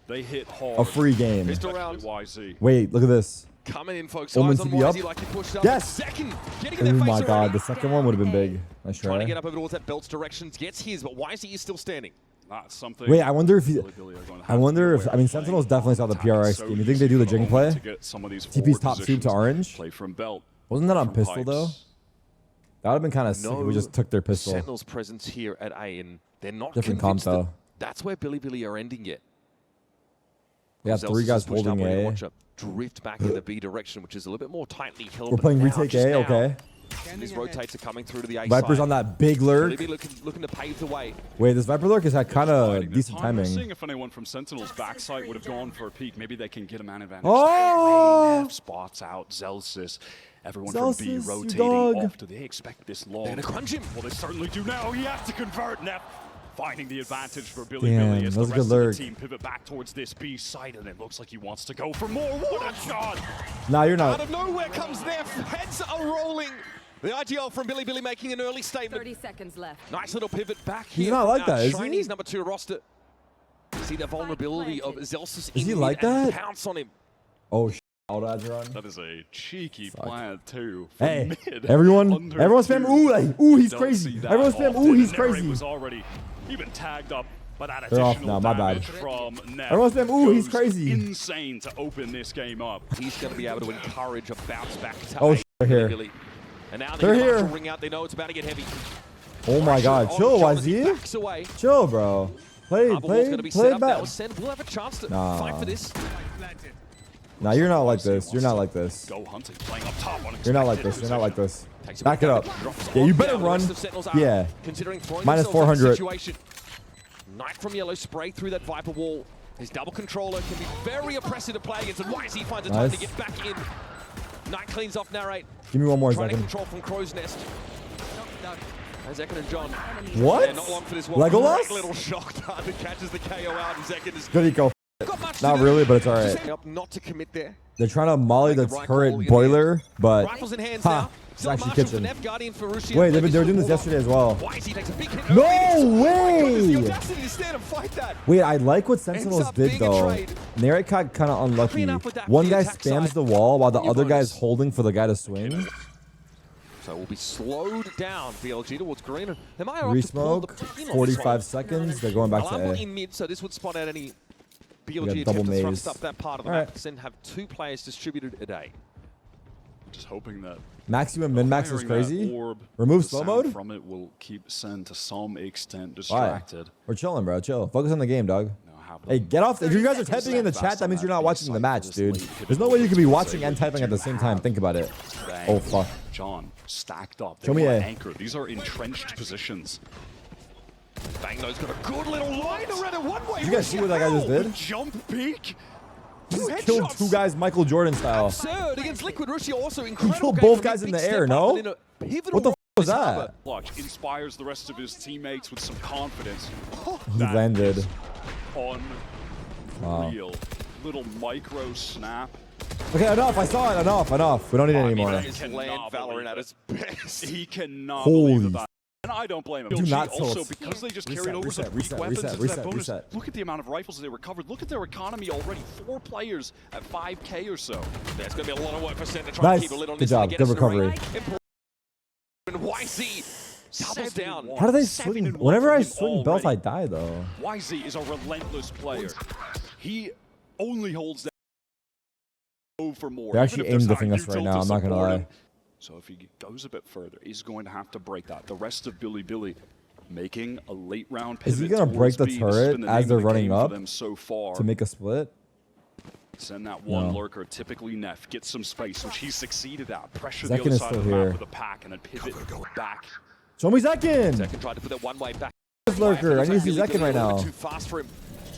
They hit hard. A free game. YZ. Wait, look at this. Coming in, folks. Omens Eyes to on be up. YZ like he pushed up. Yes! Second. Getting Oh in their my face god, already. the second one would have been big. Nice Trying to try. get up over towards that belt's directions. Gets his, but YZ is still standing. Not something. Wait, I wonder if he... BiliBili are going to I have wonder to if... I mean, Sentinels definitely saw the PRI so scheme. You think they do the easy jing for play? Omen to get some of these TP's forward top soup to positions. orange? Play from belt. Wasn't that on from pistol, pipes. though? That would have been kind of sick if we just took their pistol. Sentinels presence here at A, and they're not Different convinced comp, that though. that's where BiliBili are ending yet. They have 3 guys Pushed holding up, A. watch a drift back in the B direction, which is a little bit more tightly held. We're but playing now, retake just A, now, okay. These rotates are coming through to the A Viper's side. on that big lurk. BiliBili looking to pave the way. Wait, this Viper lurk has had kind of Fighting this decent time. We're timing. seeing if anyone from Sentinel's backside would have gone for a peek. Maybe they can get a man advantage. Oh! Nev spots out Zelsis. Everyone Zelsis, from B you rotating dog. off. Do they expect this long? They're gonna crunch him. Well, they certainly do now. He has to convert. Nev finding the advantage for Damn, BiliBili as that the was a rest good of lurk. the team pivot back towards this B side, and it looks like he wants to go for more. What a shot! Nah, you're Out not. of nowhere comes Neff. Heads are rolling. The IGL from BiliBili making an early statement. 30 seconds left. Nice little pivot back here. He's not like that, is he? Chinese number 2 roster. See the vulnerability of Zelsis Is he in like mid and that? pounce on him. Oh, all odds are on. That is a cheeky Fuck. plant too. From Hey, mid everyone under spam 2. ooh, like, ooh, he's Don't crazy. see that Everyone spam often, ooh, he's and Neri crazy. was already even tagged up by that They're off additional now, my bad. damage from Nev. Everyone spam ooh, he's Goes crazy. Insane to open this game up. He's going to be able to encourage a bounce back to Oh, A, they're here. BiliBili. And now They're they here. ring out. They know it's about to get heavy. Oh my god, Pressure chill, on John as he YZ. backs away. Chill, bro. Play Bubble wall's gonna be set up now. back. Sen will have a chance to Nah. fight for this. Nah, you're not like this. You're not like this. Go hunting, playing up top. You're not like this. You're not like this. Takes Back it up. drops Yeah, you off better now. The run. rest of Sentinels are Yeah. Considering throwing Minus themselves out of the 400. situation. Knight from Yellow spray through that Viper wall. His double controller can be very oppressive to play against, and YZ finds a time to Nice. get back in. Knight cleans off Narrate. Give me one more Trying to second. control from Crow's Nest. As Ekin and John. What? Yeah, not long for this one. Legolas? Great little shock dart that catches the KO out, and Ekin is Good eco. got much Not to do. really, but it's all Just right. up not to commit there. They're trying to molly the Make the right turret call in boiler, but Rifles in hands ha, now. it's Still actually Marshall for kitchen. Nev, Guardian for Rushi. Wait, they were doing this yesterday as well. YZ takes a big hit. No early. way! Oh my goodness, the audacity to stand and fight that. Wait, I like what Sentinels up did being a though. trade. Narek got kind of unlucky. Clean up with that One for the guy attack spams side. the wall while the New other guy's bonus. holding for the guy to swing. So we'll be slowed down, BLG towards green. Am I up to pull the Resmoke, pin on this 45 one? seconds. They're going back to Alarm A. in mid, so this would spot out any got BLG double attempt to maze. thrust up that part of the All right. map. Then have 2 players distributed a day. Just hoping that Maximum min max is firing crazy. that orb, Remove the slow sound mode? from it will keep Sen to some extent Why? distracted. We're chilling, bro. Chill. Focus on the game, dog. Now have Hey, them get off. If you guys are seconds typing in the left. chat, that means you're not watching the match, This dude. late hit There's no way you can be forward watching to and say typing at the same have time. Think about it. bang. Oh, fuck. John, stacked up. They Show me want A. anchor. These are entrenched positions. Bangno's got a good little line around it one way. Did you guys see what that guy just did? Jump peek. Just killed 2 guys Michael Jordan style. Absurd against Liquid Rushi, also He incredible. killed game both from guys him. in the Big air, step up no? and in a pivotal What the role f was in his harbor. that? Clutch inspires the rest of his teammates with some confidence. He That landed. is Wow. Unreal. Little micro snap. Okay, enough. I saw it. Enough. We don't need it anymore. That is Cannot land Valorant believe at it. its best. He cannot Holy believe that. And I don't blame him. Do BiliBili not also, tilt. because they just Reset, carried over reset, some weak reset, weapons reset, into reset, that bonus. reset. Look at the amount of rifles they recovered. Look at their economy already. 4 players at 5K or so. There's going to be a lot of work for Sen to try and Nice. keep a lid on Good this job. and get Good us in the recovery. ring. And YZ doubles down. How do they 7-1 swing? for Whenever I him swing belts, I already. die though. YZ is a relentless player. He only holds that for more. They're Even actually if there's aim not diffing us you right tilt now, to I'm not gonna support lie. him. So if he goes a bit further, he's going to have to break that. The rest of BiliBili making a late round pivot. Is he gonna break towards the B. This has turret been the as name they're of the running game for up them so far. to make a split? Send that one No. lurker, typically Neff, get some space, which he succeeded at. Pressure Zekin the other is side still of the here. map with a pack and then pivot back. Show me Zekin! Zekin tried to put that one way back. This lurker. I need to see Zekin right A little now. bit too fast for him.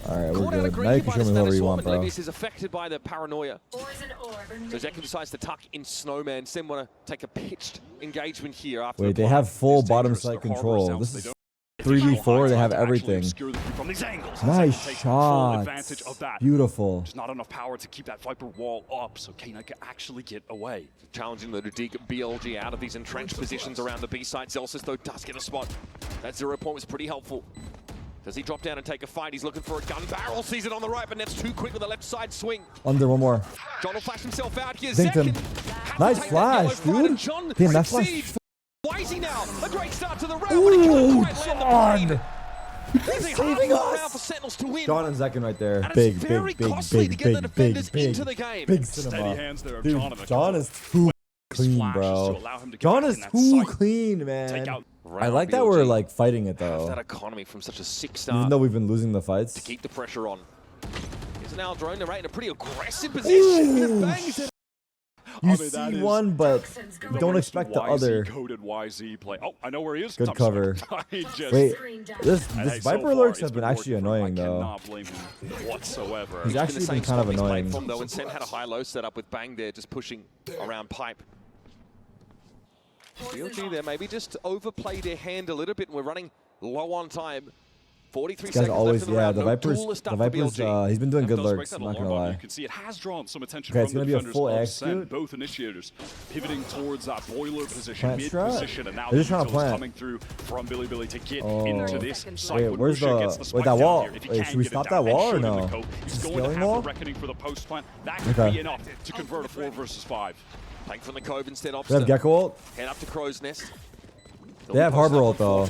Alright, Caught we're out of good. green Now you by can the show me whoever status you swarm, want, and bro. Levius is affected by the paranoia. Poison orb So emitted. Zekin decides to tuck in Snowman. Sen want to take a pitched engagement here after Wait, the they plant. have full It's bottom dangerous. side Their harbor control. sounds, This they is don't- 3v4. They have to actually everything. obscure the view from these angles. Nice Zekin takes shot. full advantage of that. Beautiful. There's not enough power to keep that Viper wall up, so K9 can actually get away. Challenging them to dig BLG out of these entrenched positions around the B side. Zelsis, though, does get a spot. That 0 point was pretty helpful. Does he drop down and take a fight? He's looking for a gun barrel. Sees it on the right, but that's too quick with the left side swing. Under one more. John will flash himself out here. Dinked him. Nice flash, dude. Damn, that flash. Wisey now. A great start to the round, but he couldn't quite land the John. He's saving us. For Sentinels to win. John and Zekin right there. And Big, it's big, very big, costly big, to get the big, defenders big, into the game. big Steady cinema. hands there of Dude, John. John is too clean, bro. John is too clean, man. I like that we're like fighting it though. That economy from such a sick start. Even though we've been losing the fights. To keep the pressure on. Here's now drone the right in a pretty aggressive position. Bangs it. You see one, but you don't expect the other. Coded YZ play. Oh, I know where he is. Good cover. Wait, this Viper lurks have been actually annoying though. I cannot blame him whatsoever. He's actually been kind of annoying. From, though, and Sen had a high-low setup with Bang there, just pushing around pipe. BiliBili there maybe just overplayed their hand a little bit, and we're running low on time. 43 seconds always, left in the round. the Vipers, he's been doing good lurks, I'm not gonna lie. You can see it has drawn some attention Okay, it's from gonna the be a full defenders of execute. Sen, both initiators pivoting towards that boiler position, Plant mid strat? position, and now They're just trying to Vito's plant. coming through from BiliBili to get Oh. into this site. Wait, When where's Russia gets the spike that down wall? here, if he Wait, can should we get it stop down that wall or and shoot in no? the cope, he's going Scaling to have wall? the reckoning for the post plant. That could Okay. be enough to convert a 4 versus 5. Playing from the cove instead of They have Gecko ult. head up to Crow's Nest. They have Harbor ult though.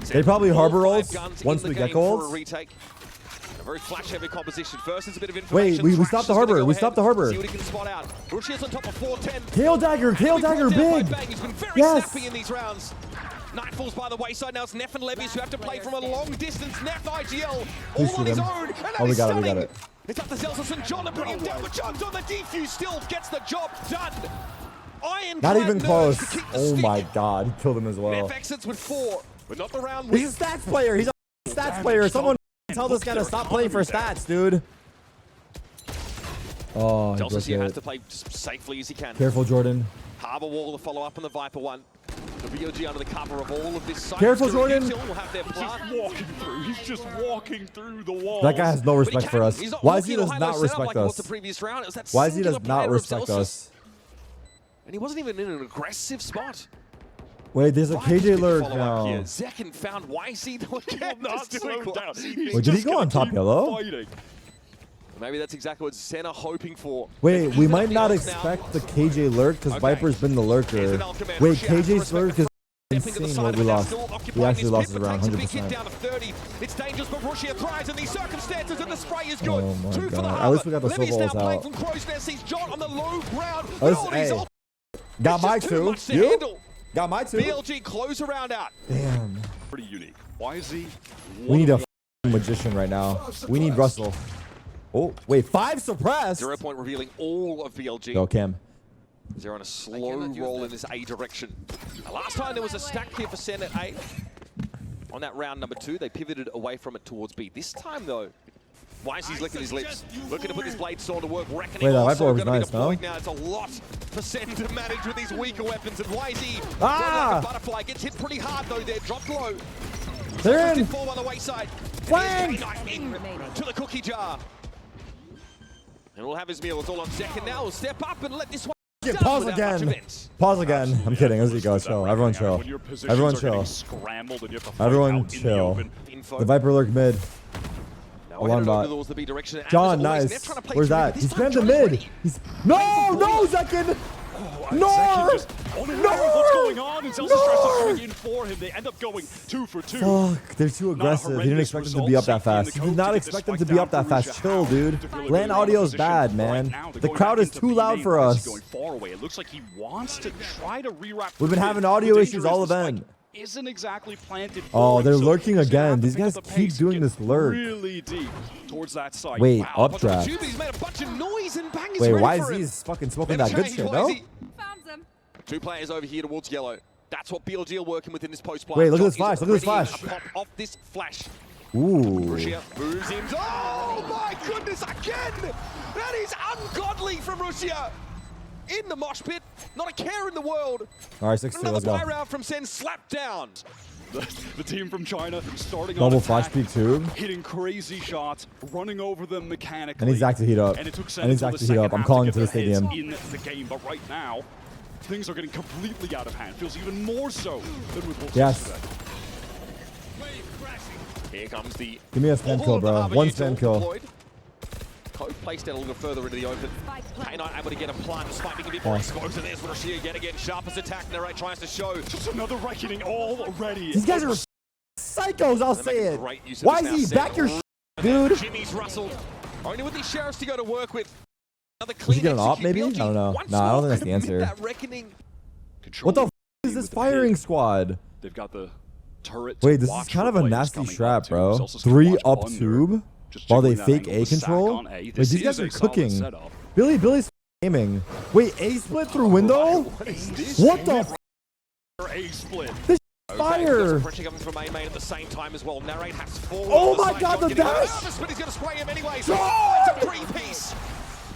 They probably Harbor ult once we Gecko ult. A very flash-heavy composition. First, it's a bit of information. Wait, we stopped the Harbor. We stopped the Harbor. See what he can spot out. Rushia's on top of 410. Tail dagger, big. He's been very Yes. snappy in these rounds. Night falls by the wayside. Now it's Neff and Levies who have to play from a long distance. Neff IGL all on his own. And that is we got stunning. it. It's up to Zelsus and John to bring him down, but John's on the defuse, still gets the job done. Not even close. To keep the Oh stick. my god, he killed him as well. Neff exits with 4, but not the round. He's a stats player. He's a stats player. Someone tell this guy to stop playing for stats, dude. Oh, he Zelsus here broke has it. to play as safely as he can. Careful, Jordan. Harbor wall to follow up on the Viper one. The VOG under the cover of all of this site. Careful, Jordan. Will have their plant. Walking through. He's just walking through the wall. That guy has no respect for us. YZ does not respect like us. The previous round. It was that YZ singular does not player of respect Zelsus. us. And he wasn't even in an aggressive spot. Wait, there's a KJ lurk Follow up now. here. Zekin found YZ. Not slow down. Wait, did he go on top yellow? Fighting. Maybe that's exactly what Zen are hoping for. Wait, we might Nothing not else now. expect the KJ lurk because Okay. Viper's been the lurker. Here's an Alchemist. Wait, Russia has to KJ's lurk is Stepping to the insane side what of we it now, lost. still We occupying actually his lost pit, it but around takes a big hit 100%. down to 30. It's dangerous, but Russia thrives in these circumstances, and the spray is good. Oh my 2 for the God. Harbor. At least we got the Levy's silver now ults playing out. from Crow's Nest. He's John on the low ground. Hey, got my two. You? Got my two. BLG close a round out. Damn. Pretty unique. YZ. We need a magician right now. We need Russell. Oh, wait, 5 suppressed. 0 point revealing all of BLG. Go, Cam. They're on a slow roll in this A direction. Last time there was a stack here for Sen at A. On that round number 2, they pivoted away from it towards B. This time, though, YZ's licking his lips, looking to put this blade sword to work. Reckoning Wait, that also Viper was going to be nice, deployed no? now. It's a lot for Sen to manage with these weaker weapons. And YZ, Ah! like a butterfly, gets hit pretty hard, though. They're dropped low. They're in. Fall by the wayside. Flank! In to the cookie jar. And we'll have his meal. It's all on Zekin now. We'll step up and let this one Yeah, done pause without much again. events. Pause again. I'm kidding. As you go, chill. Everyone chill. When your positions Everyone are getting chill. scrambled and you have to fight Everyone out in the chill. open. Info. The Viper lurk mid. Now Alarm headed bot. over towards the B direction. And John, as always, nice. Neff trying to play Where's through, that? but He this time spammed the John's mid. ready. He's no, Zekin. No! Unaware of what's going on, and Zelsus tries to swing in for him. They end up going 2 for 2. Fuck, they're too aggressive. He didn't expect them to be up that fast. He did not expect them to be up that fast. Chill, dude. LAN audio's bad, man. The crowd is too loud for us. Going far away. It looks like he wants to try to rewrap. We've been having audio issues all event. Isn't exactly planted. Oh, they're forward, so lurking he's gonna again. have to These pick guys up the keep pace doing and this get lurk. really deep towards that side. Wait, Wow. updraft. He's made a bunch of noise and Bang is Wait, ready why for is him. he fucking smoking Never that good change, shit, YZ. no? Found them. 2 players over here towards yellow. That's what BLG are working with in this post play. Wait, look at this flash, look at this flash. A pop off this flash. Ooh. Russia moves in. Oh my goodness, again! That is ungodly from Russia. In the mosh pit, not a care in the world. All right, 6-2, Another let's go. buy round from Sen, slapped down. The team from China starting Double on flash attack, peek tube. hitting crazy shots, running over them mechanically. And he's back to heat up. And it took And he's Sentinels back the to heat up. second I'm half calling to to the get their heads stadium. in the game, but right now things are getting completely out of hand. Feels even more so than with Wolves Yes. yesterday. Here comes the... Give me a spam kill, bro. One spam kill. Code placed out a little further into the open. K9 able to get a plant despite being a bit more exposed to this. Rashia yet again, sharpest attack. Narrate tries to show. Just another reckoning already. These guys are psychos, I'll say it. Why is he back your dude? Jimmy's rustled. Only with these sheriffs to go to work with. Another Did clean he get an op, maybe? I don't know. Nah, I don't think that's the answer. What the f is this firing squad? They've got the turret. Wait, this is kind of a nasty strat, bro. 3 up tube while they fake A control. Wait, these guys are cooking. BiliBili's aiming. Wait, A split through window? What the f? A split. This fire. Pressure coming from main at the same time as well. Narrate has 4. Oh my god, the dash! He's going to spray him anyways. Oh! It's a 3-piece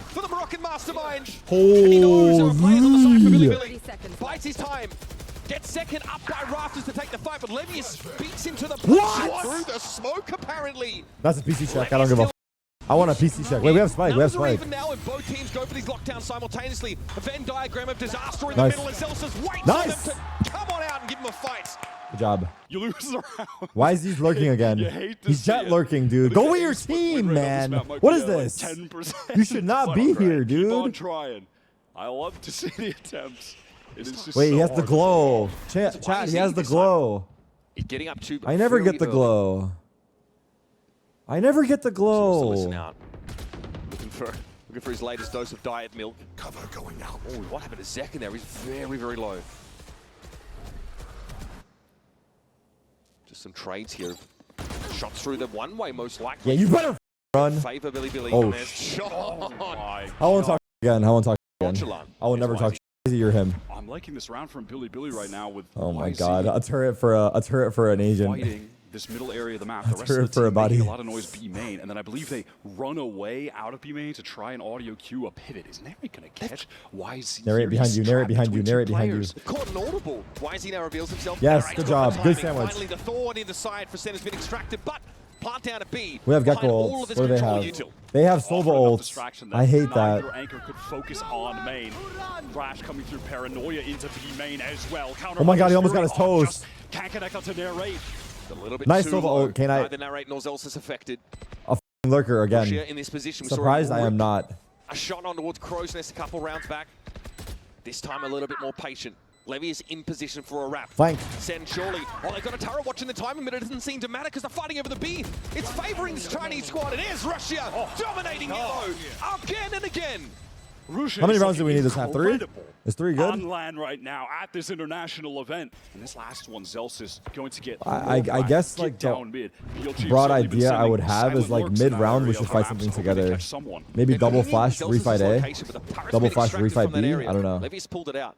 for the Moroccan mastermind. And he knows there are players on the side for BiliBili. Bites his time. Gets second up by Rafters to take the fight, but Levius beats him to the What? through the smoke apparently. That's a PC check. I don't give a f. I want a PC check. Wait, we have Spike. We have Spike. Even now, if both teams go for these lockdowns simultaneously, a Venn diagram of disaster in Nice. the middle, and Celsius waits Nice. for them to come on out and give him a fight. Good job. You lose the round. Why is he lurking again? You hate to He's see jet it. lurking, dude. But Go if with the your A split team, win rate on man. this map might What be is at, like, this? 10%. You should not be Keep here, on dude. trying. I love to see the attempts. It is just Wait, so he has the hard. glow. Chat, he has the glow. He's getting up to. I never get the glow. I never get the So listen glow. out. Looking for his latest dose of diet milk. Cover going out. Oh, what happened to Zek in there? He's very, very low. Just some trades here. Shots through the one-way most likely. Yeah, you better run. Favor BiliBili. Oh, and there's shot. My I won't talk again. I won't talk again. Nonchalant. I will never talk you're him. I'm liking this round from BiliBili right now with Oh my YZ god, a turret for an agent. fighting this middle area of the map. The rest turret of the for a team making body. a lot of noise B main, and then I believe they run away out of B main to try and audio cue a pivot. Is Narrate gonna catch YZ? Narrate here? behind He's you, narrate trapped behind you, between two narrate behind you. players. Caught an audible. YZ now reveals himself. Yes, Narrate's good got the job, good timing. sandwich. Finally, the thorn in the side for Sen has been extracted, but plant down a B. We have Behind Gecko all of ults. this What do they control have? util. They have Sova Offer enough ults. distraction I hate neither that. anchor could focus on main. Flash coming through paranoia into B main as well. Counter Oh my god, he almost got his Fury. toes. Just can't connect up to Narrate. A little bit Nice too Sova low. ult. Can I- Neither Narrate nor Zelsis affected. A f***ing lurker Russia again. in this position. We saw Surprised him I am not. A shot on towards Crow's Nest a couple rounds back. This time a little bit more patient. Levy is in position for a wrap. Flank. Sen surely. Oh, they've got a turret watching the timing, but it doesn't seem to matter because they're fighting over the B. It's favoring this Chinese squad. It is Russia dominating yellow again and again. How many rounds do we need this half? 3? Is 3 good? On land right now at this international event. And this last one, Zelsis going to get I guess, like, the down mid. BLG broad certainly been idea I sending would have is silent like lurks in that mid-round we area, should fight perhaps something hoping to together. catch someone. Maybe They're double bringing flash, Zelsis' refight A. location, but the turret's Double been flash, extracted refight from that B. area. I don't know. Levy's pulled it out.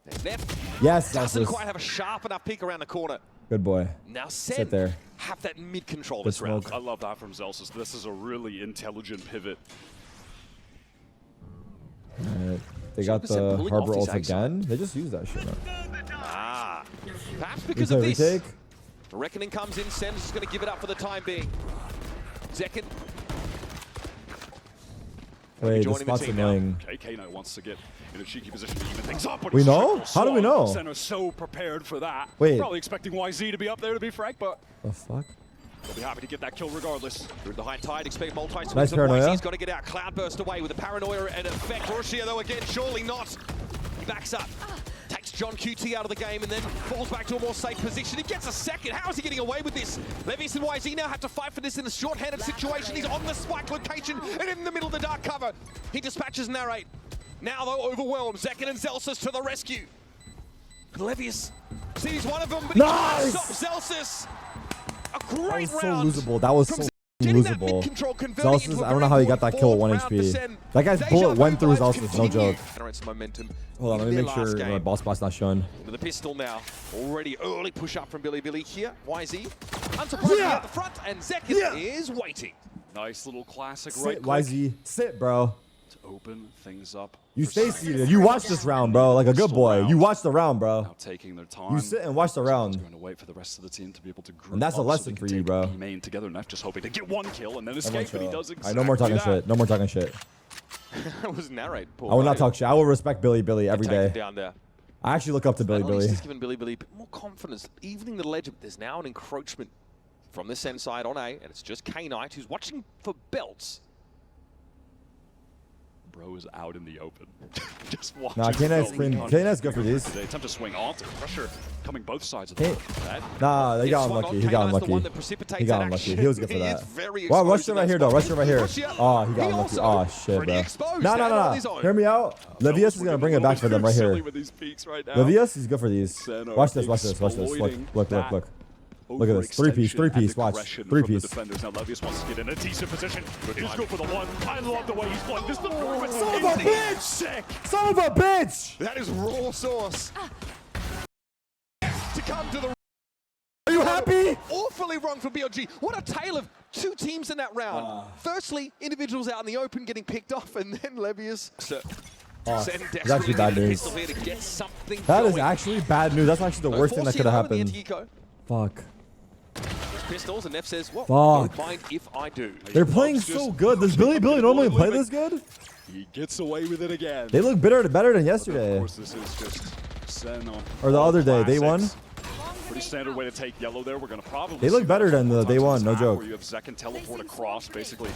There's left. Yes, Doesn't Zelsis. quite have a sharp enough peek around the corner. Good boy. Now Sen Sit there. have that mid-control Good this round. smoke. I love that from Zelsis. This is a really intelligent pivot. Alright. They got 100% the pulling Harbor off ult his exile. again. They just used that shit. Ah, perhaps because of this. Retake. The reckoning comes in. Sen is just going to give it up for the time being. Zekin. Wait, this joining the spot's team now. annoying. K9 wants to get in a cheeky position to even things up. But We it's know? triple How do we swap. know? Sentinels so prepared for that. Wait. Probably expecting YZ to be up there, to be frank, but The fuck? they'll be happy to get that kill regardless. Through the high tide, expect multi-swings. Nice paranoia. He's got to get out. Cloudburst away with the paranoia and effect. Russia, though, again, surely not. He backs up. Takes John QT out of the game and then falls back to a more safe position. He gets a second. How is he getting away with this? Levius and YZ now have to fight for this in a short-handed situation. He's on the spike location and in the middle of the dark cover. He dispatches Narrate. Now, though, overwhelmed. Zekin and Zelsis to the rescue. Levius sees one of them, but he Nice! can't stop Zelsis. A That great was so round. losable. That was from so getting that losable. mid-control, converting it Zelsis, into a I don't know very how he got that kill at 1 important round HP. for Sen. That guy's Deja bullet went vu through his vibes Zelsis, no continue. joke. Generates momentum. Hold on, let me Their make last sure game. my ball spot's not shown. With the pistol now, already early push up from BiliBili here. YZ, unsurprisingly at the front, and Zekin is waiting. Nice little classic Sit, right click YZ. Sit, bro. to open things up. You for stay Sen. seated. You watch this round, bro. Like a good boy. You watch the round, bro. Now taking their time. You sit and watch the round. Going to wait for the rest of the team to be able to group And that's a up so lesson they for can you, take bro. B main together. Not just hoping to get one kill and then Everyone escape, and he chill. does exactly Alright, no more talking that. shit. No more talking shit. That was Narrate. I will not talk shit. I will respect BiliBili every Take him day. down there. I actually look up to BiliBili. He's given BiliBili a bit more confidence, evening the ledge. There's now an encroachment from the Sen side on A, and it's just K-Knight who's watching for belts. Bro is out in the open. Just watching. Nah, K-Knight's good for these. They attempt to swing onto pressure coming both sides of the map. Nah, they got unlucky. He got unlucky. He got unlucky. He was good for that. Wow, rush him right here, though. Rush him right here. Oh, he got unlucky. Oh, shit, bro. No. Hear me out. Levius is going to bring it back for them right here. Levius is good for these. Watch this. Look. Look at this. Three piece. Watch. Three piece. Now Levius wants to get in a decent position. He's good for the one. I love the way he's playing. This is the movement. Son of a bitch! Sick. Son of a bitch! That is raw sauce. To come to the... Are you happy? Awfully wrong for BLG. What a tale of two teams in that round. Firstly, individuals out in the open getting picked off, and then Levius. It's actually bad news. That is actually bad news. That's actually the worst thing that could have happened. Fuck. Pistols, and Neff says, "What? Fuck. Don't mind if I do." They're playing so good. Does BiliBili normally play this good? He gets away with it again. They look better than yesterday. Of course, this is just Sen on or the other day. Day one. Pretty standard way to take yellow there. We're gonna probably. They look better than the day one. No joke. Where you have Zek and teleport across, basically.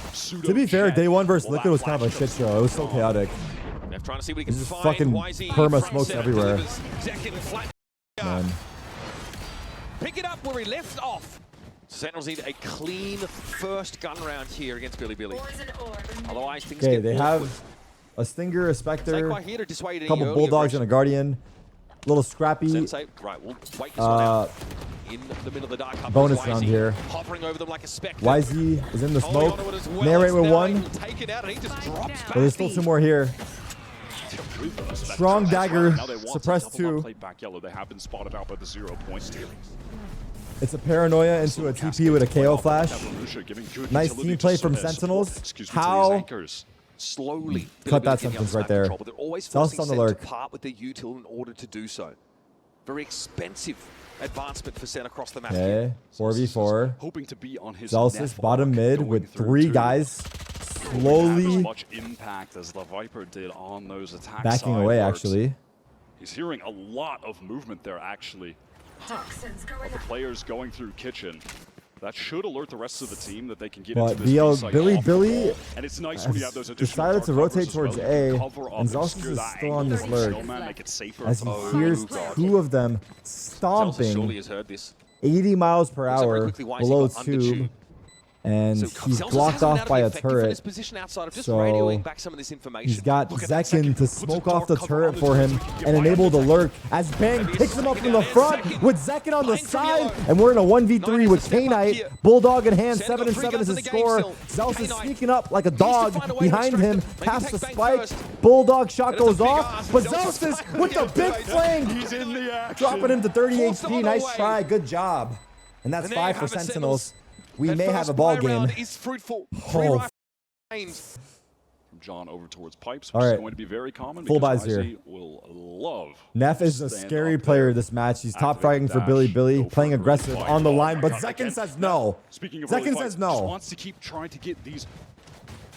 To be fair, day one versus Liquid was kind of a shit show. It was so chaotic. Neff trying to see what he can just find. fucking perma smokes everywhere. Man. Pick it up where he left off. Sentinels need a clean first gun round here against BiliBili. Otherwise, things get they have a Stinger, a Spectre, a couple Bulldogs, and a Guardian. A little scrappy. Sensei, right, we'll wait this one out. In the middle of the dark bonus round here. Hovering over them like a spectre. YZ is in the smoke. Narrate with one. But there's still two more here. Strong dagger, suppress 2. They have been spotted out by the 0 point steal. It's a paranoia into a TP with a KO flash. Nice team play from Sentinels. How? Slowly cut that sentence right there. Zelsis on the lurk. Part with the util in order to do so. Very expensive advancement for Sen across the map. Okay, 4v4. Hoping to be on his Zelsis bottom mid with 3 guys. Slowly as much impact as the Viper did on those attacks. Backing away, actually. He's hearing a lot of movement there, actually. Of the players going through kitchen. That should alert the rest of the team that they can get into this BiliBili and it's nice when you have those decided to rotate towards A, and Zelsis is still on this lurk. As he hears 2 of them stomping 80 miles per hour below tube. And he's blocked off by a turret, so he's got Zekin to smoke off the turret for him and enable the lurk as Bang picks him up from the front with Zekin on the side, and we're in a 1v3 with K-Knight. Bulldog in hand, 7 and 7 is his score. Zelsis is sneaking up like a dog behind him, past the spike. Bulldog shot goes off, but Zelsis with the big flank, dropping him to 30 HP. Nice try, good job. And that's 5 for Sentinels. We may have a ball game. From John over towards pipes, which is going to be very common. Full buys here. Will love. Neff is a scary player this match. He's top fragging for BiliBili, playing aggressive on the line, but Zekin says no. Zekin says no. Wants to keep trying to get these.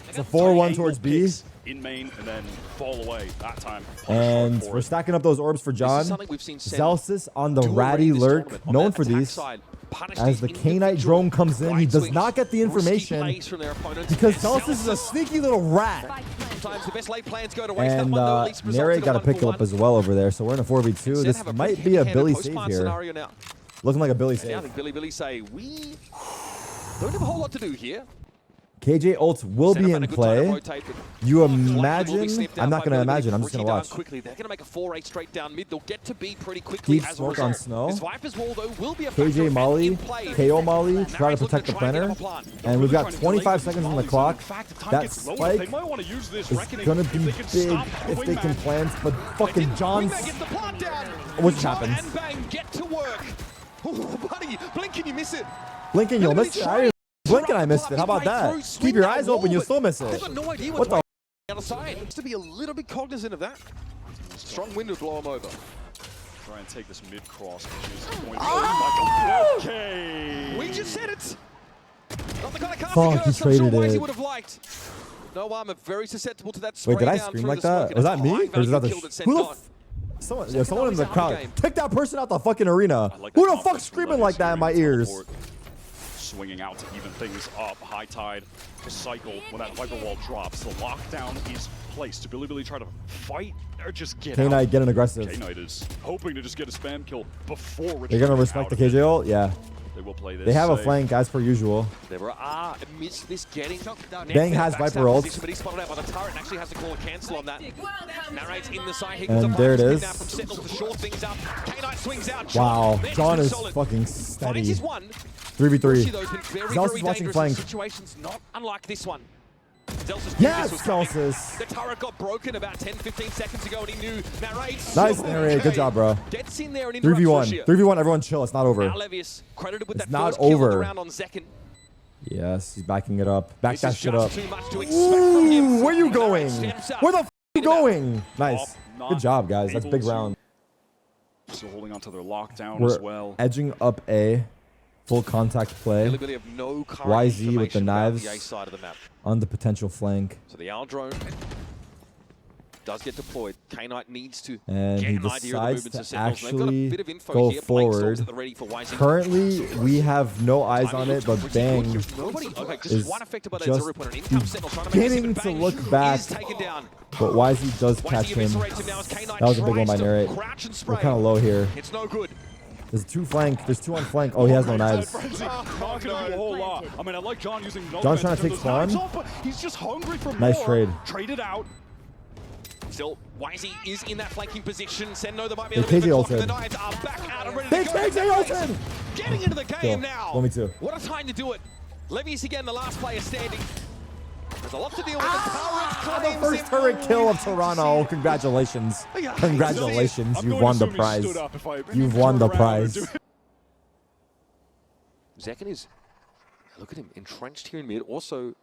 It's a 4-1 towards B. In main and then fall away that time. And we're stacking up those orbs for John. Zelsis on the ratty lurk, known for these. As the K-Knight drone comes in, he does not get the information because Zelsis is a sneaky little rat. And Nere got a pick up as well over there, so we're in a 4v2. This might be a Billy save here. Looking like a Billy save. I think BiliBili say, we don't have a whole lot to do here. KJ ults will be in play. You imagine? I'm not going to imagine. I'm just going to watch. They're going to make a 4-8 straight down mid. They'll get to B pretty quickly. Deep smoke on Snow. KJ Molly, KO Molly, try to protect the planner. And we've got 25 seconds on the clock. That spike is going to be big if they can plant. But fucking John's... What just happened? Get to work. Buddy, blink and you miss it. Blinking, you'll miss it. Blinking, I missed it. How about that? Keep your eyes open, you'll still miss it. What the? Other side. Needs to be a little bit cognizant of that. Strong wind will blow him over. Try and take this mid cross. Okay. We just said it. Not the kind of fuck, he traded it. He would have liked. No, I'm very susceptible to that. Wait, did I scream like that? Was that me? Or is that the? Who the? Someone in the crowd. Kick that person out the fucking arena. Who the fuck's screaming like that in my ears? Swinging out to even things up. High tide to cycle when that Viper wall drops. The lockdown is placed. BiliBili try to fight or just get out. K-Knight getting aggressive. K-Knight is hoping to just get a spam kill before they're gonna respect the KJ ult? Yeah. They will play this. They have a flank as per usual. There are amidst this getting. Bang has Viper ult. But he's spotted out by the turret and actually has to call a cancel on that. Narrates in the side. He And there it is. now from Sentinels to short things up. K-Knight swings out. Wow. John is fucking steady. 3v3. Zelsus watching flank. Situations not unlike this one. Yes, Zelsus. The turret got broken about 10-15 seconds ago and he knew Narrates. Nice, Narrate. Good job, bro. Gets in there and 3v1. 3v1, everyone chill. It's not over. Now Levius credited with It's that not first kill of the over. round on Zekin. Yes, he's backing it up. Back that shit up. Too much to expect from him. Ooh, where you going? Where the f are you going? Nice. Good job, guys. That's big round. Still holding on to their lockdown We're as well. edging up A. Full contact play. BiliBili have no current YZ with the information about knives the A side of the map. on the potential flank. So the owl drone does get deployed. K-Knight needs to And get he an idea of the decides movements of to Sentinels. They've got a actually bit of info go here. Blank Storms forward. at the ready for YZ. Currently, we have no eyes on it, but Bang Nobody, okay, is just one affected by that just zero pointer. In comes Sentinels trying to make beginning this, to but look Bang back. is taken down. But YZ does catch YZ him. eviscerates him now as K-Knight That was a big one tries by to Narrate. crouch and We're spray. kind of low here. It's no good. There's two flank. There's two on flank. Oh, he has no knives. Not gonna do a whole lot. I mean, I like John using no John's knives trying to turn take those knives spawn. off, but he's just hungry for Nice more. trade. Traded out. Still, YZ is in that flanking position. Senno, there might be a They little KJ bit of ulted. the knives are back out and ready They to go. KJ ulted. Getting into the game Kill. now. 1v2. What a time to do it. Levius again, the last player standing. There's a lot to deal with. The first turret kill of Toronto. Congratulations. Congratulations. You've won the prize. You've won the prize. Zekin is, look at him, entrenched here in mid. Also,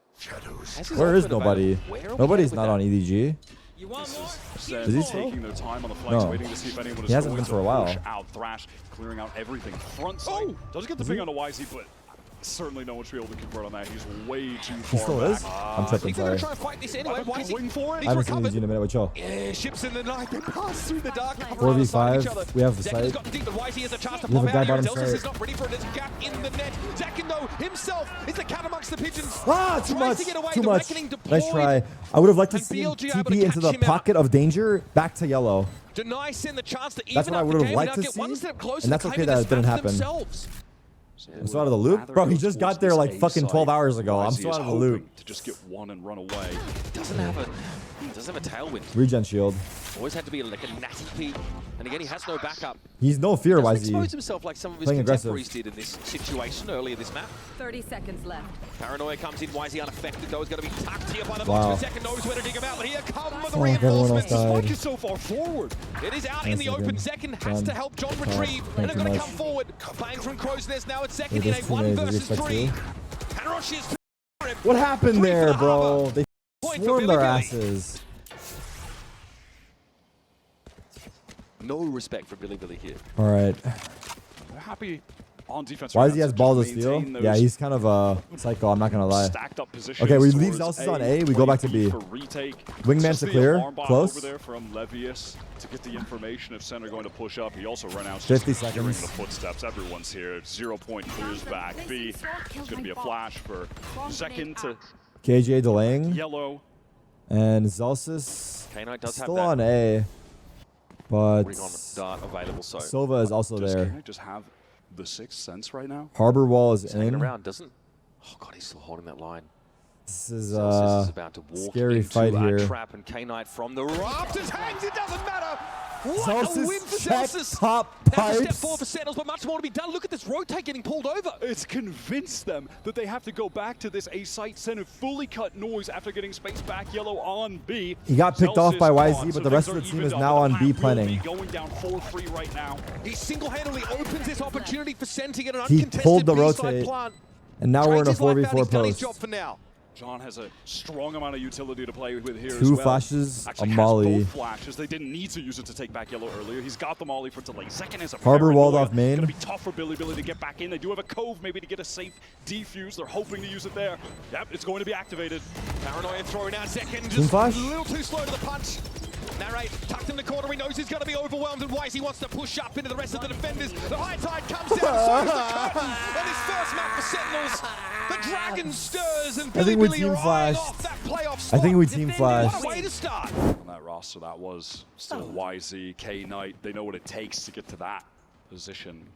Where is nobody? Nobody's not on EDG. Is he taking their time on the flanks, No. waiting to see if anyone is He hasn't going been for a to while. push out Thrash, clearing out everything. Front side does get the ping on a YZ, but certainly no one should be able to convert on that. He's way too far He still back. is? I'm tripping, He's going to sorry. try and fight this anyway. Why is he Going for it? I haven't seen EDG in a minute. Wait, chill. Yeah, ships in the night. They pass through the dark. 4v5. We have the Zekin's site. got the deep, but YZ has a chance to We have pop a guy out here. bottom Delsus side. is not ready for it. There's a gap in the net. Zekin, though, himself is the cat amongst the pigeons. Ah, too Tries much. to get away. Too The much. Reckoning Nice deployed. try. I would have liked to And see him BLG able to TP into catch the him out. pocket of danger. Back to yellow. Deny Sen the chance to That's even what I up would the have game liked and to now get one see, step closer and that's to okay claiming that this it didn't map happen. themselves. I'm so out of the loop. Bro, he just got there like fucking 12 hours ago. I'm so out of the loop. To just get one and run away. Doesn't have a tailwind. Regen shield. Always had to be like a natty P. And again, he has no backup. He's no fear, Doesn't expose YZ. himself like some of his Playing aggressive. contemporaries did in this situation earlier this map. 30 seconds left. Paranoia comes in, YZ unaffected though. He's going to be tucked here by the Wow. box. Second knows where to dig him out, but here come the Everyone else reinforcements. died. Spike is so far forward. It is out in Nice the open. second. Zekin has Done. to help John Top. retrieve, Thank and they're you going to much. come forward. Playing from Crow's Nest now. It's Zekin With in a his 1 teammates, versus respect 3. to. Hanaroshi is What happened Three for there, the bro? Harbor. They Point for swarmed their BiliBili. asses. no respect for BiliBili here. All right. They're happy on defense. Why right does he now has to balls of just steel? maintain Yeah, those he's kind of a psycho. I'm not going to lie. stacked up positions. Okay, we leave towards Zelsus on A. We go back to B. for retake. Wingman Just to the clear. alarm bot Close. over there from Levius to get the information if Sen are going to push up. He also ran out. 50 hearing seconds. the footsteps. Everyone's here. 0 point clears back. B. It's going to be a flash for second to KJ delaying. yellow. And Zelsus K-Knight does have still that on A. But Ring on dart available, so Silva is also Does there. K-Knight just have the sixth sense right now? Harbor wall is hanging in. around, doesn't. Oh god, he's still holding that line. This is Celsius is about to walk scary into fight a here. trap, and K-Knight from the rafters hangs. It doesn't matter. What a Celsius win for check Celsius. top That's a step pipes. forward for Sentinels, but much more to be done. Look at this rotate getting pulled over. It's convinced them that they have to go back to this A site center, fully cut noise after getting space back yellow on B. He got picked off by Celsius YZ, gone, but so the rest of things the are team is evened now up. on The B pack will planning. be going down 4-3 right now. He single-handedly opens this opportunity for Sen to get an He uncontested pulled the B-side rotate. plant. And now we're in a Trades his life out. 4v4 He's done his post. job for now. John has a strong amount of utility to play with here as Two well. flashes, Actually a has molly. both flashes. They didn't need to use it to take back yellow earlier. He's got the molly for delay. Second is a Harbor walled paranoia. off main. Gonna be tough for BiliBili to get back in. They do have a cove maybe to get a safe defuse. They're hoping to use it there. Yep, it's going to be activated. Paranoia throwing out second. Team Just flash. a little too slow to the punch. Narrate tucked in the corner. He knows he's going to be overwhelmed, and Wisey wants to push up into the rest of the defenders. The high tide comes down, so is the curtain on his first map for Sentinels. The dragon stirs, and BiliBili are eyeing off that playoff spot. I think we team flashed. What a way to start. On that roster, that was still YZ, K-Knight. They know what it takes to get to that position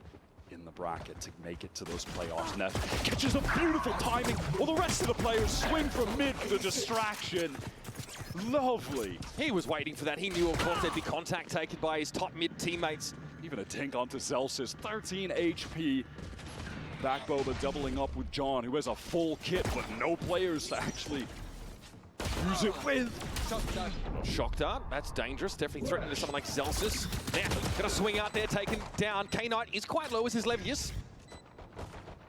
in the bracket to make it to those playoffs. Neff catches a beautiful timing while the rest of the players swing from mid for the distraction. Lovely. He was waiting for that. He knew, of course, there'd be contact taken by his top mid teammates. Even a tank onto Zelsis, 13 HP. Backboba doubling up with John, who has a full kit, but no players to actually use it with. Shock dart, that's dangerous. Definitely threatening to someone like Zelsis. Now, gonna swing out there, taken down. K-Knight is quite low as his Levius.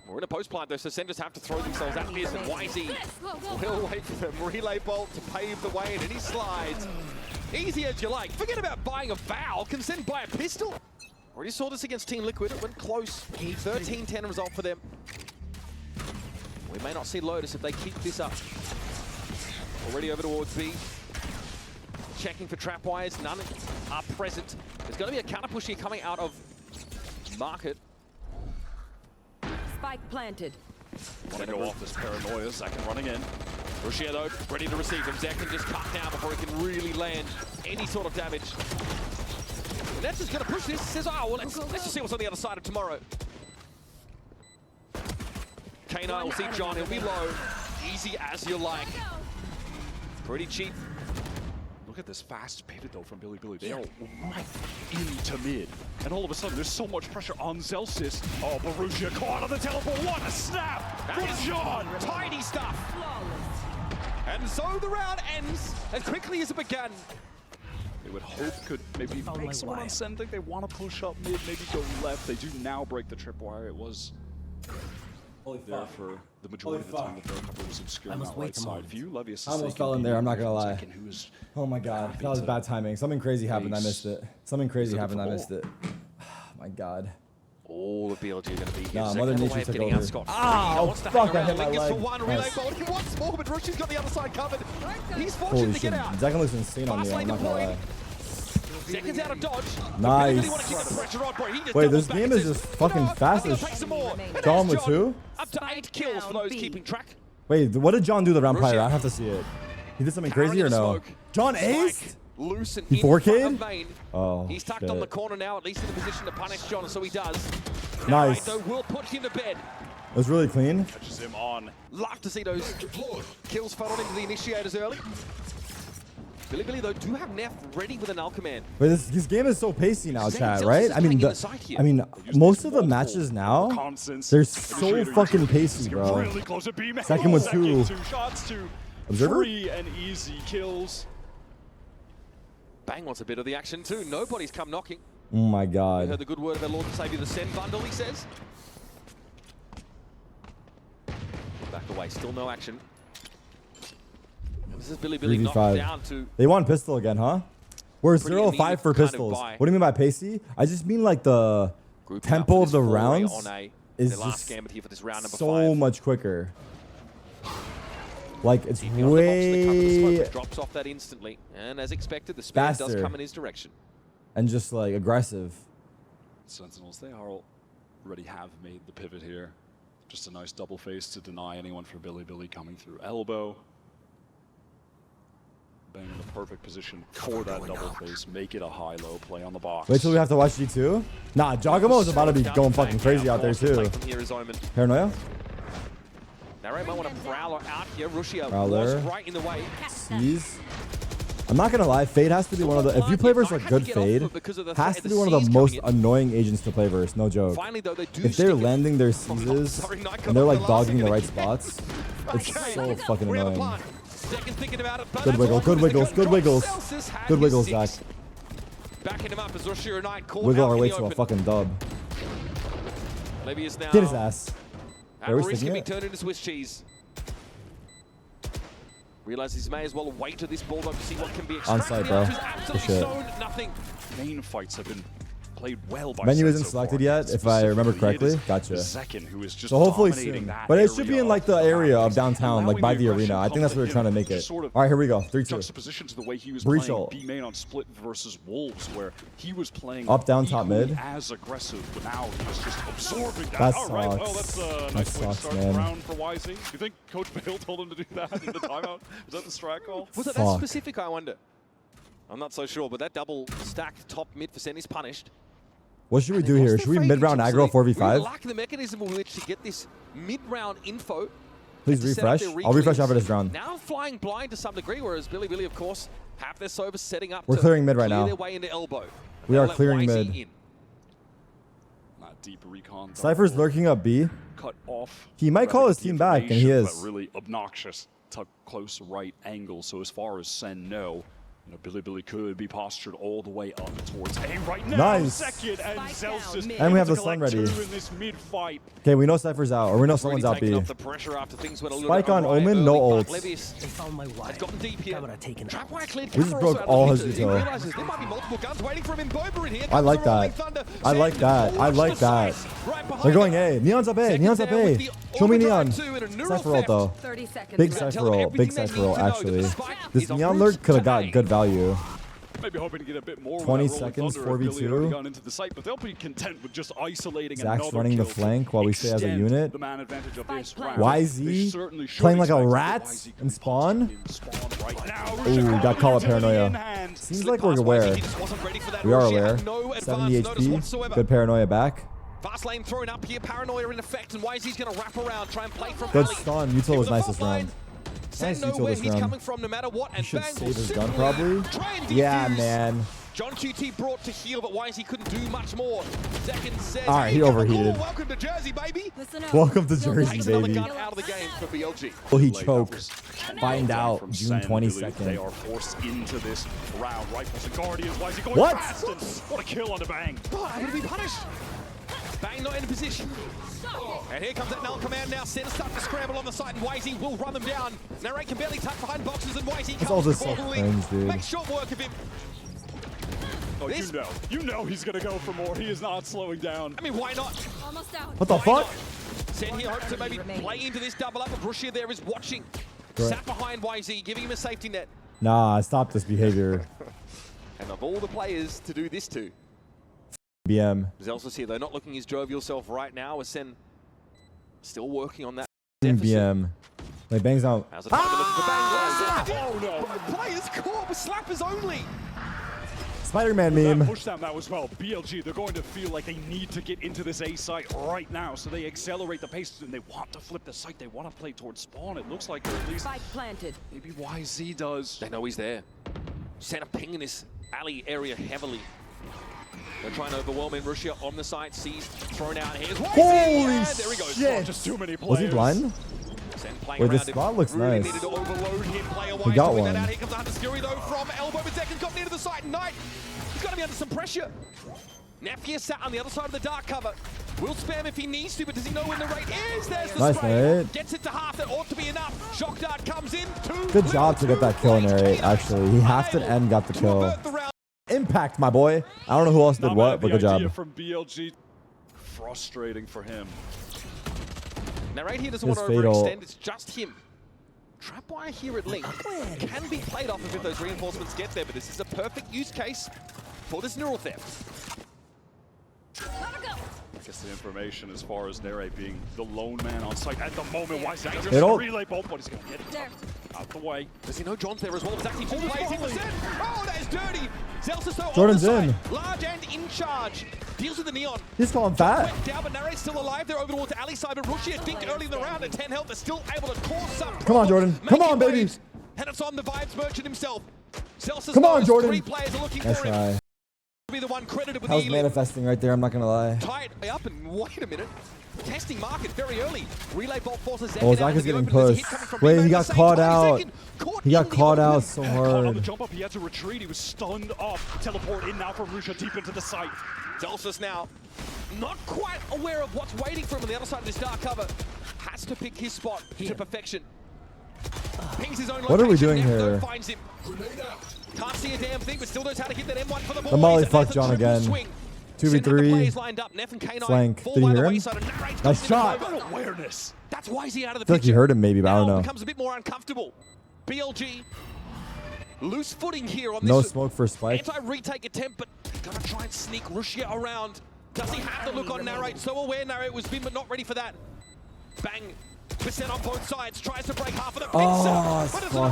We're in a post plant though, so Senders have to throw themselves at this, and YZ will wait for the relay bolt to pave the way, and he slides. Easy as you like. Forget about buying a Val, can Send buy a pistol? Already saw this against Team Liquid, it went close. 13-10 result for them. We may not see Lotus if they keep this up. Already over towards B. Checking for trap wires, none are present. There's going to be a counter push here coming out of Market. Spike planted. Want to go off this paranoia, Zekin running in. Russia though, ready to receive him. Zekin just cut down before he can really land any sort of damage. And that's just going to push this. Says, oh, well, let's just see what's on the other side of tomorrow. K9 will see John, he'll be low. Easy as you like. Pretty cheap. Look at this fast pivot though from BiliBili. They are right into mid. And all of a sudden there's so much pressure on Zelsis. Oh, Borussia caught on the teleport. What a snap from John. Tidy stuff. And so the round ends as quickly as it began. They would hope could maybe make someone on sending. They want to push up mid, maybe go left. They do now break the tripwire. It was there for the majority of the time. The couple was obscure on that right side view. Levius I almost fell in there, I'm not gonna lie. Oh my god, that was bad timing. Something crazy happened, I missed it. Something crazy happened, I missed it. My god. All of BLG are going to be here. Nah, Mother Nature took over. Oh, fuck, I hit my leg. For one relay bolt. He wants more, but Rushia's got the other side covered. He's Holy fortunate to shit, get out. Zekin looks insane on me, I'm not gonna lie. Seconds out of dodge. Nice. Wait, this game is just fucking fast as John with two? Up to 8 kills for those keeping track. Wait, what did John do the round prior? I have to see it. He did something crazy or no? John aced? Loose and He 4K'd? Oh, he's tucked on the corner now, at least in a position to punish John, so he does. Nice. Though will put him to bed. It was really clean. Catches him on. Love to see those kills funneled into the initiators early. BiliBili though do have Neff ready with an null command. Wait, this game is so pacey now, chat, right? I mean, most of the matches now, they're so fucking pacey, bro. Second with two shots to Observer? free and easy kills. Bang wants a bit of the action too. Nobody's come knocking. Oh my We god. heard the good word of our Lord and Savior, the Send bundle, he says. Back away, still no action. And this is BiliBili knocked 3v5. down to... They want pistol again, huh? We're Pretty 0-5 for kind of pistols. buy. What do you mean by pacey? I just mean like the grouping tempo up for of the this foray rounds on a, is their last just gambit here for this round number so 5. much quicker. Like, it's DP on the box, the cover, the smoke, way which drops off that instantly. And as expected, the spare does faster. come in his direction. and just like aggressive. Sentinels, they already have made the pivot here. Just a nice double face to deny anyone for BiliBili coming through elbow. Bang in the perfect position for that double face. Make it a high-low play on the box. Wait till we have to watch G2. Nah, Jogamo is about to be going fucking crazy out there too. Paranoia? Narrow might want to Prowler out here. Russia Prowler. was right in the way. Seize. I'm not gonna lie, Fade has to be one of the. If you play versus like good Fade, has to be one of the most annoying agents to play versus. No joke. Finally, though, they do If they're landing their seizes and they're like dogging the right spots, it's so fucking annoying. Good wiggle, good wiggles, good wiggles, good wiggles, Zach. Backing him up as Russia and Knight caught Wiggle out our in way the to a open. fucking dub. Levius now. Get his ass. At Where was risk he of being at? turned into Swiss cheese. Realizes he may as well wait to this bulldog to see what can be extracted. Onside, bro. Absolutely For shit. sown nothing. Main fights have been played well by Menu Sen isn't so selected far. yet, if I remember Specifically, correctly. Gotcha. Zekin, who is just So hopefully dominating soon. that But it should be area in like the of area of valleys, downtown, like allowing by the aggression arena. I think that's come what to they're trying to him, make it. just sort of All right, here we go. 3-2. juxtaposition to the way he was Breach playing ult. B main on Split versus Wolves, where he was playing Up, down, top, equally mid. as aggressive, but now he was just absorbing that. That All right, well, sucks. that's a That nice way to sucks, start man. the round for YZ. Do you think Coach Bale told him to do that in the timeout? Was that the strat call? Was it that Fuck. specific, I wonder? I'm not so sure, but that double stack top mid for Sen is punished. What should we And do they here? lost Should we their mid-round fake aggro initially. 4v5? We lack the mechanism with which to get this mid-round info. Please to set up refresh. their I'll refresh recleans. after this round. Now flying blind to some degree, whereas BiliBili, of course, have their Sova setting up We're to clearing mid right clear now. their way into elbow. We They'll are let clearing YZ mid. in. Not deep recon. Cypher's lurking up B. Cut off. He might call his team back, and he information, is. But really obnoxious to close right angle. So as far as Sen know, you know, BiliBili could be postured all the way up towards A right now. Nice. Second, and Zelsis And we have able the to stun collect ready. 2 in this mid-fight. Okay, we know Cypher's out, or we know Really someone's out taking B. off the pressure after things went a little Spike bit on awry Omen, no early, but ults. Levius They found my wire. has gotten deep here. Camera taken out. Trapwire cleared. We just Camera broke also all out of his the picture. util. He realizes there might be multiple guns waiting for him in Bober in here. I like Comes the Rolling that. Thunder. I like Sen that. I watch like the that. sights right behind They're going him. A. Neon's up A. Second Neon's up there with A. the Show me overdrive Neon. two and a neural Cypher ult theft. though. 30 seconds. Big left. Cypher Tell them ult. Big everything they Cypher need ult, to know, that actually. the spike This is en Neon route lurk could have to got A. good value. Maybe hoping to get a bit more. 20 with that Rolling seconds, Thunder, if Billy had 4v2. already gone into the site, but they'll be content with just isolating Zach's another running the kill to flank while we stay as a extend unit. The man advantage of this Spike round. plant. They YZ certainly should playing like a expect rat YZ to in be spawn. posted in spawn right now. Ooh, Russia got call up coming into the paranoia. in-hand. Seems Slip like we're past aware. YZ, he just wasn't ready for that We are rush. He aware. had no 70 advance notice HP. whatsoever. Good paranoia back. Fast lane thrown up here, paranoia in effect, and YZ's going to wrap around, try and play from Good alley. stun. Give Util it was the nice fault this round. line. Sen Nice know util where this he's round. coming from no matter what, He and should Bang save will his gun simply probably. try and Yeah, defuse. man. John QT brought to heal, but YZ couldn't do much more. Second says, All right, he "Hey, overheated. Gabagool, welcome to Jersey, baby." Listen up. Welcome to You'll Jersey, Takes take another baby. gun out of the game for BLG. Will he That choke? was Find well out from June Sen. 22nd. They are forced into this round. Rifles and Guardians. YZ going What? fast, and what a kill on the Bang. Oh, I'm going to be punished. Bang not in a position. And here comes that null command now. Sen starting to scramble on the side, and YZ will run them down. Narrate can barely tuck behind boxes, and YZ It's all comes just so boldly. cringe, dude. Makes short work of him. Oh, This- you know he's gonna go for more. He is not slowing down. I mean, why not? Almost out. What the Why fuck? not? Sen here hopes to maybe play into this double up, but Rushia there is watching. Right. Sat behind YZ, giving him a safety net. Nah, stop this behavior. And of all the players to do this to, BM. Zelsa's here. They're not looking his jovial self right now, as Sen still working on that deficit. BM. Like, bangs out. How's the time looking for Bang? Oh no! Players caught with slappers only. Spider-Man That meme. push down that was well. BLG, they're going to feel like they need to get into this A site right now, so they accelerate the pace and they want to flip the site. They want to play towards spawn. It looks like they're at least Spike planted. maybe YZ does. They know he's there. Sent a ping in this alley area heavily. They're trying to overwhelm him. Rushia on the side, seized, thrown out. Here's YZ. Holy and there he goes. shit. Just too many players. Was he blind? Sen playing Wait, around this him. spot looks really nice. needed to overload him player-wise. He got to win one. That out. Here comes Hunter's Fury though from elbow, but Zekin's got near to the side. Knight, he's got to be under some pressure. Napier sat on the other side of the dark cover. Will spam if he needs to, but does he know when the rate is? There's the Nice, spray. Nate. Gets it to half. That ought to be enough. Shock dart comes in. Good job to get that kill, Narrate, actually. He halved it and got the kill. Avert the round. Impact, my boy. I don't know who else did Not what, bad, but the good idea job. from BLG. Frustrating for him. Narrate here doesn't His want to fatal. overextend. It's just him. Trapwire here at Link can be played off if those reinforcements get there, but this is a perfect use case for this neural theft. I guess the information as far as Nere being the lone man on site at the moment. Why is that just It'll- a relay bolt? But he's going to get it There. out the way. Does he know John's there as well? There's actually two players in the set. Oh, that is dirty. Zelsis though Jordan's on the in. side. Large and in charge. Deals with the neon. He's calling fat. Went down, but Nare's still alive. They're over towards Ali side, but Rushia think early in the round at 10 health. They're still able to cause some Come on, Jordan. problems, Come making on, baby. waves. And it's on the Vibes Merchant himself. Zelsis Come on, knows Jordan. 3 players are looking Nice for him. try. Be the one credited with I the was E-Link. manifesting right there, I'm not gonna lie. Tied up and wait a minute. Testing market very early. Relay bolt forces Zekin Oh, out Zach into is the getting open. There's a hit pushed. coming from Wait, Remo he at got the same caught time. out. Zekin caught He got in the caught open. out so Caught on the hard. jump up, he had to retreat. He was stunned up. Teleport in now from Rusha deep into the site. Zelsis now not quite aware of what's waiting for him on the other side of this dark cover. Has to pick his spot to perfection. Pings his own What are we location. doing Neff, though, here? Finds him. Can't see a damn thing, but still knows how to hit that M1 for the boys. The Molly And fucked there's a John triple again. swing. 2v3. Flank. Did he hear him? Nice shot. Awareness. That's why he out of the I feel like he heard him maybe, but I don't know. Becomes a bit more uncomfortable. BLG loose footing here on this. No smoke for spike. Anti-retake attempt, but gonna try and sneak Rushia around. Does he have the look on Narrate? So aware Narrate was been, but not ready for that. Bang. Percent on both sides, tries to break half of the Oh,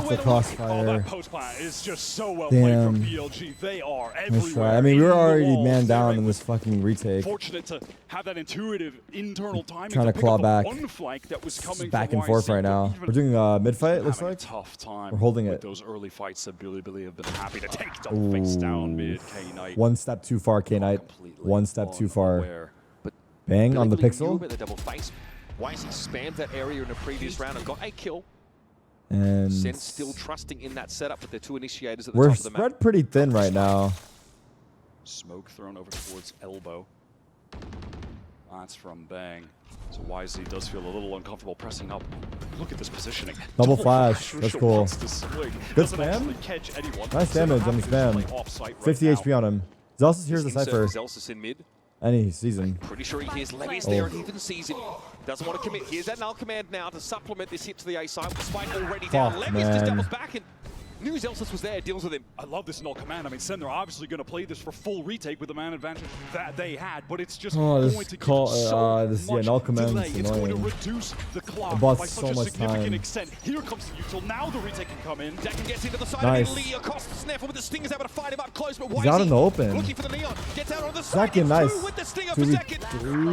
the crossfire. Oh, that post plant is just so well Damn. played from BLG. They are everywhere. I mean, we were already walls. man down They're in this fucking retake. Fortunate to have that intuitive internal timing Trying to pick claw up the back. one flank that was coming Back from and forth YC, right now. but We're doing mid fight, looks having like. a tough time. We're holding with it. Those early fights that BiliBili have been happy to take. Double face down mid. K-Knight. One step too far, K-Knight. One step too far. Unaware. But Bang on the BiliBili knew pixel. about the double face. YC spammed that area in a previous round and got a kill. And Sen still trusting in that setup with their two initiators at the we're top of the map. spread pretty thin right now. Smoke thrown over towards elbow. That's from Bang. So YZ does feel a little uncomfortable pressing up. Look at this positioning. Double flash. That's Rushia cool. wants to swing. Good Doesn't spam. actually catch anyone. Nice So they're damage on the happy to spam. play offsite right 50 now. HP on him. Zelsus hears the Cypher. Zelsus in mid. Any season. Pretty sure he hears Levy's there and even sees him. Doesn't want to commit. Here's that null command now to supplement this hit to the A side. With Spike already down. Fuck, Levy's just man. doubles back and knew Zelsus was there, deals with him. I love this null command. I mean, Sen, they're obviously going to play this for full retake with the man advantage that they had, but it's just going to give so null much command delay. is It's going to annoying. reduce the clock It bought by so such a much significant time. extent. Here comes the util. Now the retake can come in. Jacken gets into the side Nice. of Lee across the Sneffer with the Sting is able to fight him up close, but He's out in the open. looking for the Neon. Gets out on the side. Second, nice. With the Stinger for second.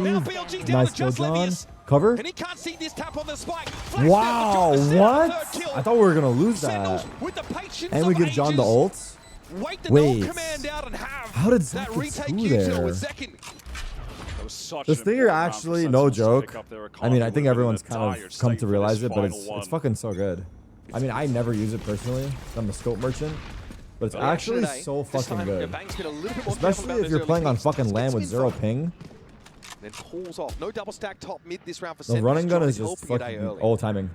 Now BLG down Nice to kill, just John. Levius. Cover. And he can't see this tap on the Spike. Flash Wow, down to John, what? third kill. I thought we were gonna lose Sentinels that. with the patience And we of give John the ages. ults. Wait the Wait. null command out and have How did that Zach get retake through util there? with second. That was such The an Stinger important round for actually, Sentinels no to joke. pick up their I mean, I think economy everyone's with a kind dire of come sight to for realize this it, but final it's one. fucking so good. I mean, I never use it personally. I'm a scope merchant, but it's actually Today, so this fucking time, good. Bang's been a little bit more careful Especially about if those you're early playing on pings. fucking It's land been with 0 fine. ping. Then pulls off. No double stack top mid this round for The Sentinels. running gun trying is to just help get A fucking. early. Oh, timing.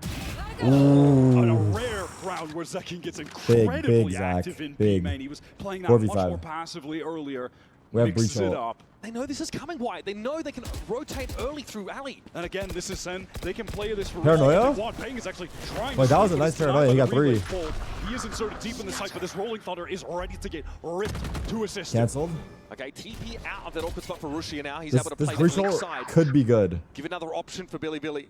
On a Ooh. rare round where Zekin gets Big incredibly Zach, active in big. B main. He was playing that 4v5. much more passively earlier. We have Mixes breach it ult. up. They know this is coming, White. They know they can rotate early through alley. And again, this is Sen. They can play this for Paranoia? Juan Bang is actually trying Like, to that was a sneak nice this time, paranoia. He but got the relay 3. pulled. He is inserted deep in the site, but this Rolling Thunder is ready to get ripped to assist him. Cancelled. Okay, TP out of that awkward spot for Rushia now. He's This able to play breach the link ult side. could be good. Give another option for BiliBili.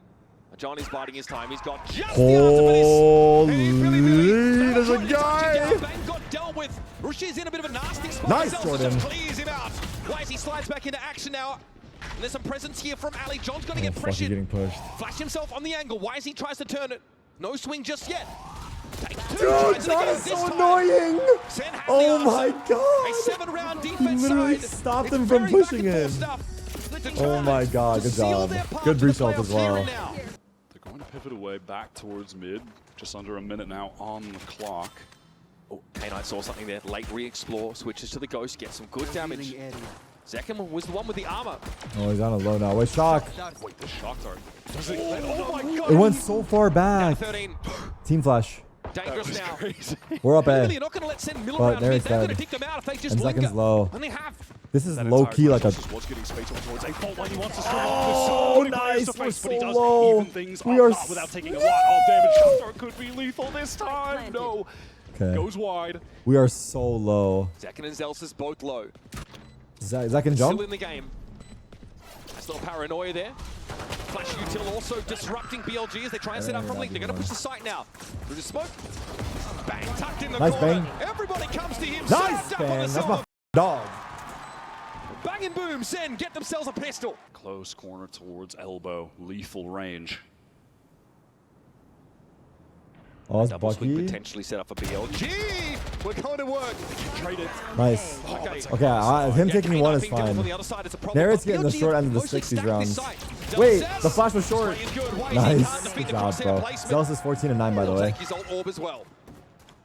Johnny's biding his time. He's got just the answer for this. Holy, Hey, BiliBili. there's a Trying to touch it guy. down. Bang got dealt with. Rushia's in a bit of a nasty spot. Nice, Zelsus Jordan. just clears him out. Wisey slides back into action now. And there's some presence here from Ali. John's going to Oh, get fuck, he's pressured. getting pushed. Flash himself on the angle. Wisey tries to turn it. No swing just yet. Takes two. Dude, tries it John again is this so time. annoying. Sen has Oh the my answer. god. A 7-round He defense literally side. stopped It's him from very back pushing and forth him. stuff. To Oh try my god, to good seal job. their path Good to the breach ult as playoffs here well. and now. They're going to pivot away back towards mid. Just under a minute now on the clock. Oh, K-Knight saw something there. Late re-explore, switches to the Ghost, gets some good damage. Zekin was the one with the armor. Oh, he's on a low now. Wait, shock. Wait, the shock dart. Does it? Oh my god! It went so far Down back. 13. Team flash. Dangerous now. Crazy. We're up Really, A. you're not going to let Sen mill But around there mid. he's They're going to dead. dick them out if they just And linger. Zekin's low. And they have. This is That low entire key like a. process was getting space over towards a fault line. He wants to start Oh, off nice. to face, We're but he so does low. even things We up, are not without taking a lot of damage. Shot dart could be lethal this time. No. Okay. Goes wide. We are so low. Zekin and Zelsus both low. Zach can jump. Still in the game. Nice little paranoia there. Flash util also disrupting BLG as they try and set up from link. They're going to push the site now. Through the smoke. Bang, tucked in the Nice corner. bang. Everybody comes to him. Nice Served up on the bang. That's silver. my dog. Bang and boom. Sen get themselves a pistol. Close corner towards elbow. Lethal range. Oh, it's Double swing Bucky. potentially set up for BLG. We're going to work. Trade it. Nice. Okay. Okay, him Yeah, taking K-Knight one is being different fine. from the other side is a problem. Narrate's But getting the BLG short end of the mostly 60s stacked rounds. this site. Wait, Zelsus. the flash was short. Play is good. Why is he Nice. can't defeat Good the job, crosshair bro. placement. Zealous is 14 and 9, by the He'll way. take his ult orb as well.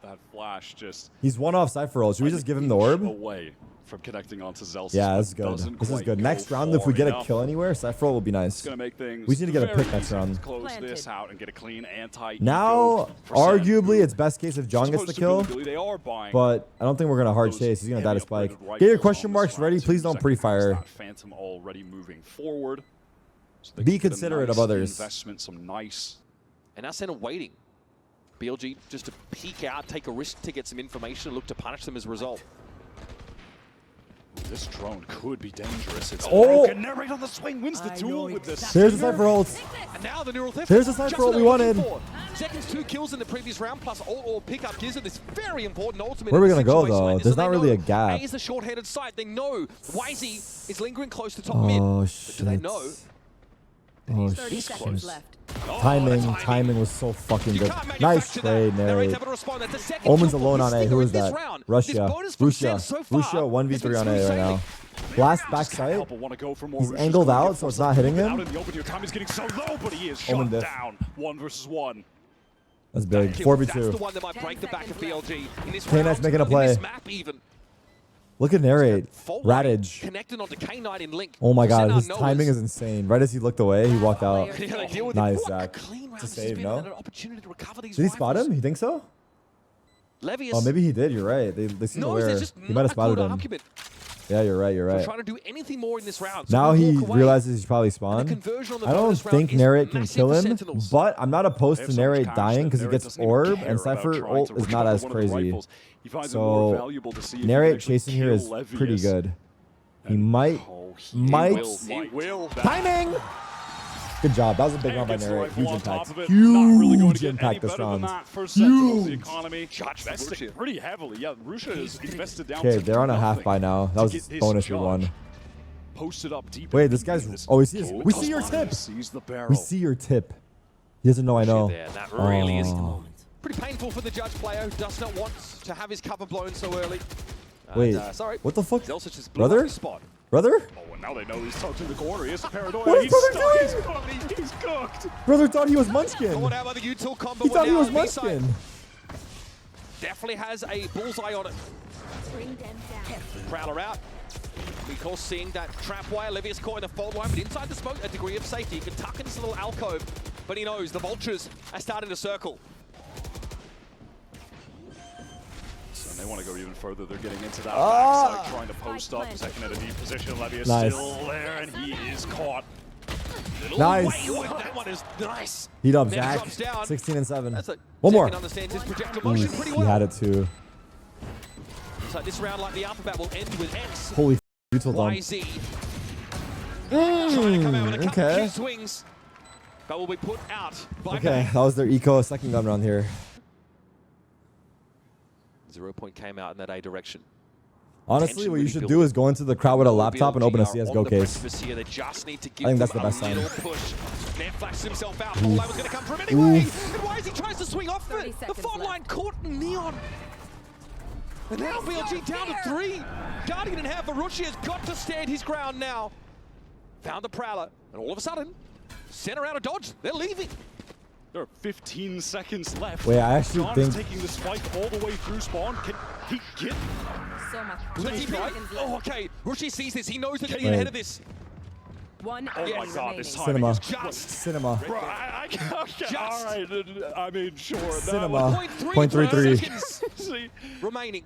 That flash just He's one off Cypher ult. Should we just give him the orb? away. from connecting onto Zelsis. Yeah, this is good. This is good. Next round, if we get a kill anywhere, Cypher will be nice. It's gonna make things we need to get a pick next easy round. to close this out and get a clean anti. Now, arguably, it's best case if John gets the kill, They are buying but I don't think we're gonna hard chase. He's gonna die to spike. Get your question marks ready. Please don't pre-fire. Phantom already moving forward. So Be considerate of others. Investment, some nice. And now Senna waiting. BLG just to peek out, take a risk to get some information, and look to punish them as a result. This drone could be dangerous. It's broken. Narrate on the swing wins the duel with this. There's the Cypher ult. And now the neural theft. There's the Cypher ult we wanted. Seconds, 2 kills in the previous round, plus ult or pickup gives it this very important ultimate. Where are we gonna go though? There's not really a gap. A is the short-headed site. They know YZ is lingering close to top mid. Oh But shit. do they know? Oh 30 seconds shit. left. Timing was so fucking good. Nice trade, Narrate. Omen's Omen's alone on A. Who is that? Russia. 1v3 on A right now. Blast backside. He's angled out, so it's not hitting him. Omen diff. Down 1 versus 1. That's big. That's 4v2. the one that might break the back of BLG. In this K-Knight's round, making a in play. this map even. Look at Narrate. Fault line Radage. Connected onto K-Knight in link. Oh my god, Senna his knows. timing is insane. Right as he looked away, he walked out. Yeah, they deal with Nice, it. Zach. Clean round. It's a This has save, been no? an opportunity to recover these Did he spot rifles. him? You think so? Levius Oh, maybe he did. You're right. They seem knows aware. there's just He might have not a spotted good him. argument Yeah, you're right. You're for right. trying to do anything more in this round. So Now we he walk away, realizes he's probably and the spawned. conversion on the I don't bonus round think is Narrate can massive kill for him, Sentinels. but I'm not opposed They to have so much Narrate cash dying that because he Narrate gets doesn't even orb care and about Cypher trying ult to is not recover as one of the crazy. rifles. He finds it more So valuable to see if he can Narrate actually chasing here kill is Levius. pretty good. He And- might. oh, he might- will. Timing! Good job. That was a big round by Gets the Narrate. rifle Huge on impact. top of it. Not really going to Huge get impact any this better than round. that for Sentinels. The Huge. economy investing pretty heavily. Yeah, Russia is invested down. Okay, to they're on a half nothing by now. That to was get his bonus we judge won. Posted up deep. Wait, this guy's. Oh, we see his. We see your tip. Sees the barrel. We see your tip. He doesn't know I know. There, that really is Oh. pretty painful for the judge player who does not want to have his cover blown so early. And, Wait, sorry. what the fuck? Zelsic just blew up Brother? his spot. Brother? Oh, and now they know he's touching the corner. He has a paranoia. What is He's brother stuck. doing? He's cooked. Brother thought he was Going Munchkin. out by the util combo. He thought he now was on B-side. Munchkin. Definitely has a bullseye on it. Bring them down. Prowler out. Of course, seeing that trap wire, Levius caught in the fault line, but inside the smoke, a degree of safety. He can tuck in this little alcove, but he knows the vultures are starting to circle. So they want to go even further. They're getting into that Ah. backside, trying to post up. Second at a deep position. Levius Nice. still there, and he is caught. Nice. Wait, that one is nice. Heat up, Then Zach. drops down. 16 and 7. That's a One more. Zach understands his projectile motion pretty He well. had it too. So this round, like the alphabet, will end with X. Holy f, you told them. YZ. Trying to come out with a couple Okay. of swings, but will be put out by Okay, May. that was their eco second gun round here. 0 point came out in that A direction. Honestly, Tension what you really should building. do is go into the crowd with a laptop and open a BLG are CSGO on the case. precipice here. They just need to give I think that's them the best a sign. little push. There flashes himself out. Full line was going to come from anyway. And YZ tries to swing off 30 it. The seconds fault left. line caught in Neon. And now BLG down to 3. Guardian in half. Arushi has got to stand his ground now. Found the Prowler. And all of a sudden, center out of dodge. They're leaving. There are 15 seconds left. Wait, I actually John think- is taking the spike all the way through spawn. Can he get? So much. Let's see, 20 right? seconds Oh, left. okay. Rushi sees this. He knows they're going to Wait. get ahead of this. One Oh enemy my God, this remaining. timing Cinema. is Just Cinema. Bro, okay, Just. all right. I mean, sure. that Cinema. was- 0.33. seconds See, remaining.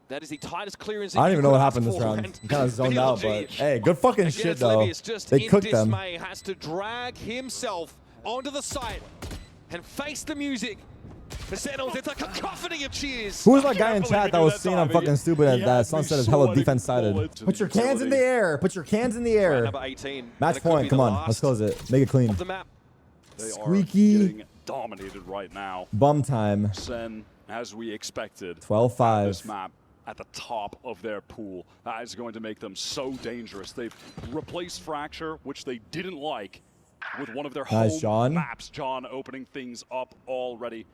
That is the tightest clearance. I don't even know what ask happened this for, round. and I'm kind of zoned out, BLG, but hey, good fucking again, shit it's though. Levius just They in cooked them. dismay, has to drag himself onto the site and face the music. For Sentinels, it's a cacophony of cheers. Who was that guy in can't chat believe that he was did saying that I'm timing. fucking stupid and He that had me Sunset is hella sweating defense sided? bullets. Put your cans in the air. Put your cans in the Round air. number 18. Match and it could point. be Come the on, last let's close it. Make it clean. of the map. They are Squeaky. getting dominated right now. Bum time. Sen, as we expected, 12-5. this map at the top of their pool. That is going to make them so dangerous. They've replaced Fracture, which they didn't like, with one of their Nice, home John. maps. John opening things up already,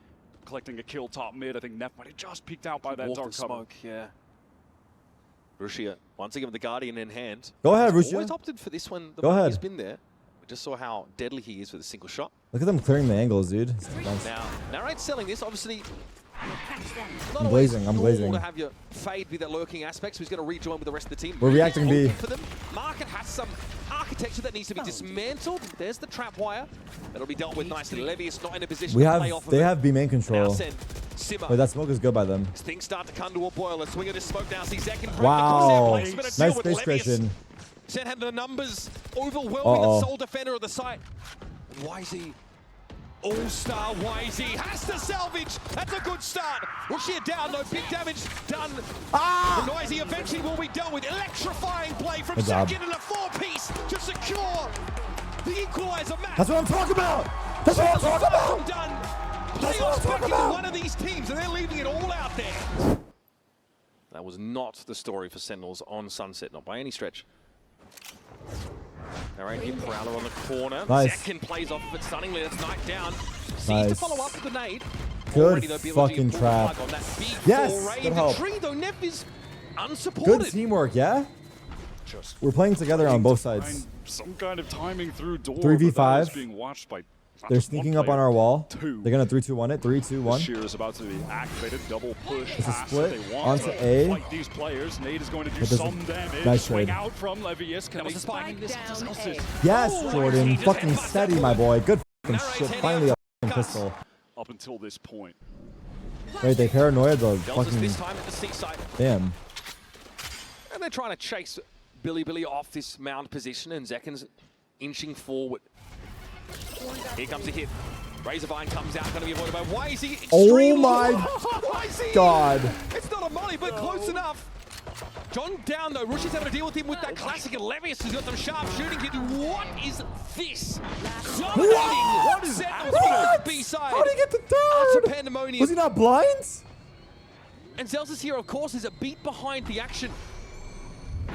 collecting a kill top mid. I think Neff might have just peeked out by that Walk dark the cover. smoke, yeah. Rushia, once again with the Guardian in hand. Go ahead, He's Rushia. always opted for this one. The Go one ahead. He's been there. We just saw how deadly he is with a single shot. Look at them clearing the angles, dude. Nice. Now, Narrate's selling this. Obviously, Not I'm always glazing, I'm normal glazing. to have your fade be that lurking aspect, so he's going to rejoin with the rest of the team. We're reacting B. For them. Market has some architecture that needs to be dismantled. There's the trap wire. That'll be dealt with nicely. Levius not in a position to play off of They it. have B main Now control. Sen, Simmer. Wait, that smoke is good by them. Things start to come to a boil. Let's swing at this smoke now. See Zek and Wow. Nice Nice space creation. Sen had the numbers overwhelming the sole defender of the site. And YZ, all-star YZ has to salvage. That's a good start. Rushia down, no big damage done. And YZ eventually will be dealt with. Electrifying play from second and a 4-piece to secure the equalizer match. That's what I'm talking about. That's what I'm talking about. Done. Playoffs back into one of these teams, and they're leaving it all out there. That was not the story for Sentinels on Sunset, not by any stretch. All right, here Prowler on the corner. Nice. Second plays off of it stunningly. That's Knight down. Sees Nice. to follow up with the nade. Good Already, though, BiliBili fucking pulled the trap. plug on that big Yes, foray good into help. tree, though Nev is unsupported. Good teamwork, yeah? Just We're playing together on both find sides. some kind of timing through door. 3v5. but that is being watched by not They're just one sneaking up on player, our wall. two. They're gonna 3-2-1 it. 3-2-1. Sheer is about to be activated. Double push. It's a pass split that they want onto to A. fight these players. Nade is going to do But there's a some damage. nice Swing trade. out from Levius. Can they spike this? Yes, Oh, Jordan. he just Fucking headbutts steady, that my boy. Good fucking Narrates shit. heading Finally a out fucking for pistol. Up until this point. Wait, they paranoia the Delta's fucking... this time at the seaside. Damn. And they're trying to chase BiliBili off this mound position, and Zekken's inching forward. Here comes a hit. Razorvine comes out, going to be avoided by YZ. Oh my YZ! God. It's not a molly, but close enough. John down though. Rush is having to deal with him with that classic, and Levius has got some sharp shooting here. What is this? Dominating. What is that? B-side. How did he get the Utter third? pandemonium. Was he not blind? And Zelza's here, of course, is a beat behind the action.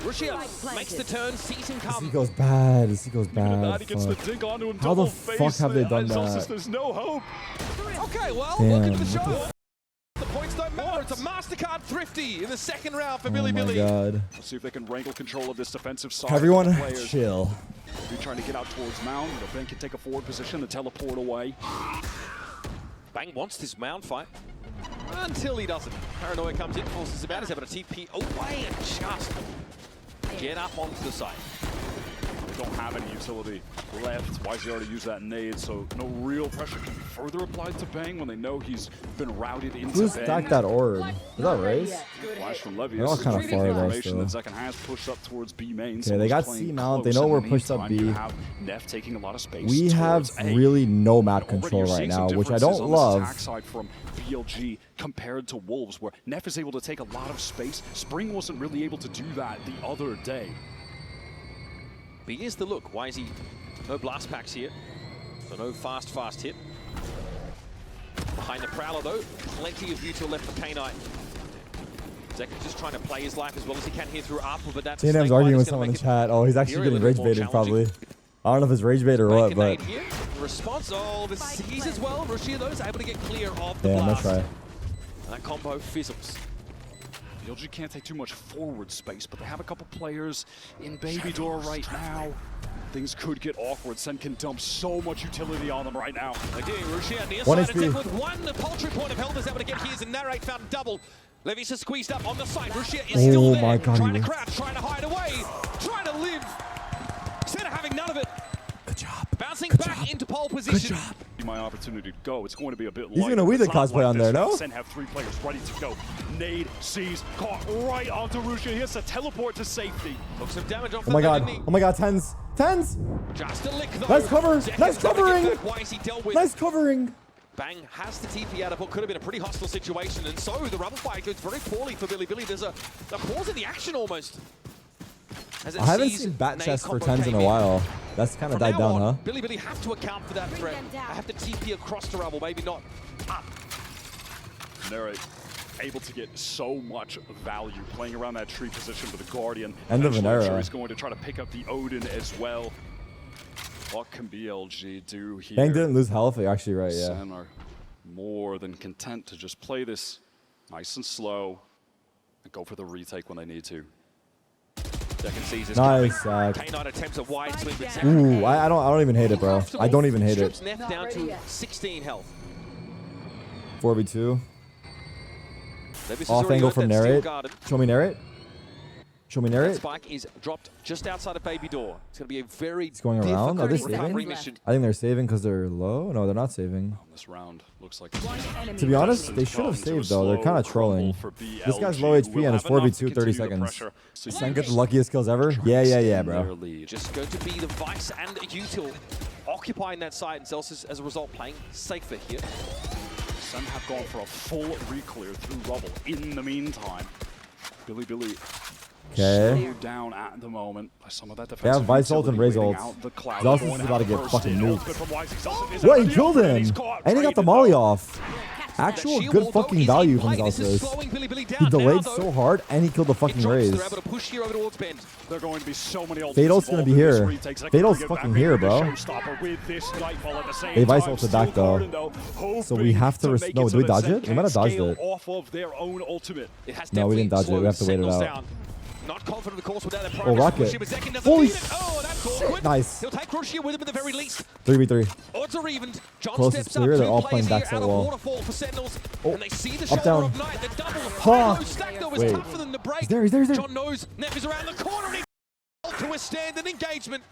Rushia makes the turn, sees him He come. goes bad. He goes That bad. he gets the Fuck. dig onto him. How the double fuck face. have they done Zelsis, that? There's no hope. Okay, well, Damn, welcome to the what show. The points don't matter. It's a MasterCard thrifty in the second round for Oh my BiliBili. God. Let's see if they can wrangle control of this defensive side. Everyone, Players chill. be trying to get out towards Mound. The Ben can take a forward position and teleport away. Bang wants this mound fight until he doesn't. Paranoia comes in, forces him out. He's able to TP away and just get up onto the side. They don't have any utility left. YZ already used that nade, so no real pressure can be further applied to Bang when they know he's been routed into Who Bang. stacked that orb? Is that Race? Flash from Levius. They're all kinda Retrieving far though, information still. that Zekken has pushed up towards B main. Okay, they got C mount. They know we're pushed up B. You have Neff taking a lot of space. We have towards A. really no map Already control you're right seeing some now, which I differences don't on this attack love. side from BLG compared to Wolves, where Neff is able to take a lot of space. Spring wasn't really able to do that the other day. B is the look. YZ, no blast packs here, so no fast hit. Behind the Prowler though, plenty of util left for K9. Zekken's just trying to play his life as well as he can here through Apple, but that's TNM's arguing with someone in chat. Oh, he's actually getting rage baited probably. I don't know if it's rage bait or what, but Here. Response, oh, the C's as well. Rushia though is able to get clear of the damn, blast. that's right. And that combo fizzles. BLG can't take too much forward space, but they have a couple players in Baby Door right now. Things could get awkward. Sen can dump so much utility on them right now. They do. Rushia near One side HP. attack with one paltry point of health is able to get his, and Narrate found double. Levius is squeezed up on the side. Rushia is still there. my God, Trying to he crouch, trying to hide away, trying to live. Instead of having none of it. Good job. Bouncing Good back job. into pole position. My opportunity to go. It's going to be a bit He's light. gonna weed the It's not cosplay on this. there, no? Sen have 3 players ready to go. Nade, sees, caught right onto Rushia. He has to teleport to safety. Took some damage off Oh my the God. didn't he? Oh my God, tens. Tens. Just a lick though. Nice cover. Zekken's Nice trying to get covering. back. Why is he dealt with? Nice covering. Bang has the TP out of what could have been a pretty hostile situation, and so the rubber fire goes very poorly for BiliBili. There's a pause in the action almost. As it I haven't sees seen bat Nade chests for combo tens in came a while. That's kind of From died now down, huh? on, BiliBili have to account for that threat. I have to TP across the rubble, maybe not up. Narrate able to get so much value playing around that tree position with the Guardian. End of an Eventually, I'm era. sure he's going to try to pick up the Odin as well. What can BLG do here? Bang didn't lose health. You're actually right, yeah. Sen are more than content to just play this nice and slow and go for the retake when they need to. Zekken sees this Nice, coming. Zach. K9 attempts a wide swing, but Zekken Ooh, I don't even hate it, bro. I don't even hate it. strips Neff down to 16 health. 4v2. Off angle from narrate. Show me narrate. Show me That narrate. spike is dropped just outside of Baby Door. It's going to be a very It's going around. Are they difficult recovery saving? mission. I think they're saving because they're low. No, they're not saving. This round looks like One enemy To be honest, they should have saved though. They're kind of trolling. This guy's low HP and it's 4v2, 30 seconds. Sen get the luckiest kills ever. Yeah, bro. Just going to be the Vice and Util occupying that side, and Celsius, as a result, playing safer here. Sen have gone for a full reclear through rubble. In the meantime, BiliBili Okay. slowed down at the moment by some of that They have defensive Vice ult and Raze utility ult. waiting out the cloud. Celsius Going is about to get first fucking in. nuked. Good from Wisey. Celsius is What? He already killed up, and him. he's caught. And he got the Traded molly though. off. Actual Shield good wall, though, fucking is value in from play. This is Celsius. slowing BiliBili down He now, delayed though. so hard and he killed the It fucking drops, Raze. they're able to push here over towards Bend. There are going to be so many ultimates Fatal's gonna be involved in here. this retake. Second Fatal's target fucking back here, in the bro. showstopper with this Nightfall at the same They Vice time. ulted back, Still though. Garden, So we have to make no, it do we so dodge that it? We Sen might have dodged scale it. off of their own ultimate. It has No, we didn't dodge it. definitely We have to wait it slowed out. Sentinels down. Not confident, of course, without a Oh, progress. rocket. Crucier, but Zekin doesn't Holy need it. Oh, that's awkward. Nice. He'll take Crucier with him at the very least. 3v3. Odds are evened. John Closest steps up. clear, they're Two all players playing back here side out of wall. waterfall for Sentinels. Oh, And they see the up, shoulder down. of Night. The double. Huh. No stack, though, was Wait. tough for them to break. He's there, he's there, he's there. John knows. Neff is around the corner. And he to withstand an engagement.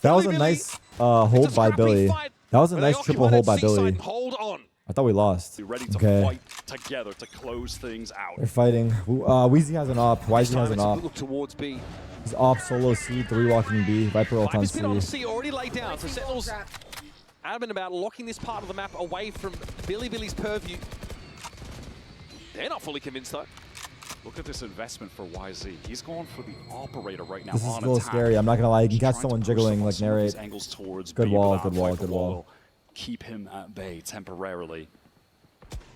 That was a BiliBili. nice hold It's a by scrappy Billy. fight, That was a but nice they triple occupy hold that by C side Billy. and hold on. I thought we lost. Be ready to Okay. fight together to close things out. They're fighting. Weezy has an op. This Wisey time has an it's a op. look towards B. He's op solo C, 3 walking B. Viper ult on Viper's been on C. C already laid down, so Sentinels adamant about locking this part of the map away from BiliBili's purview. They're not fully convinced though. Look at this investment for YZ. He's going for the operator right now This is a on little attack. scary. I'm not gonna lie. You can catch Trying to someone push jiggling some like of narrate. these angles towards Good B, wall, but that good wall, Viper good wall. will keep him at bay temporarily.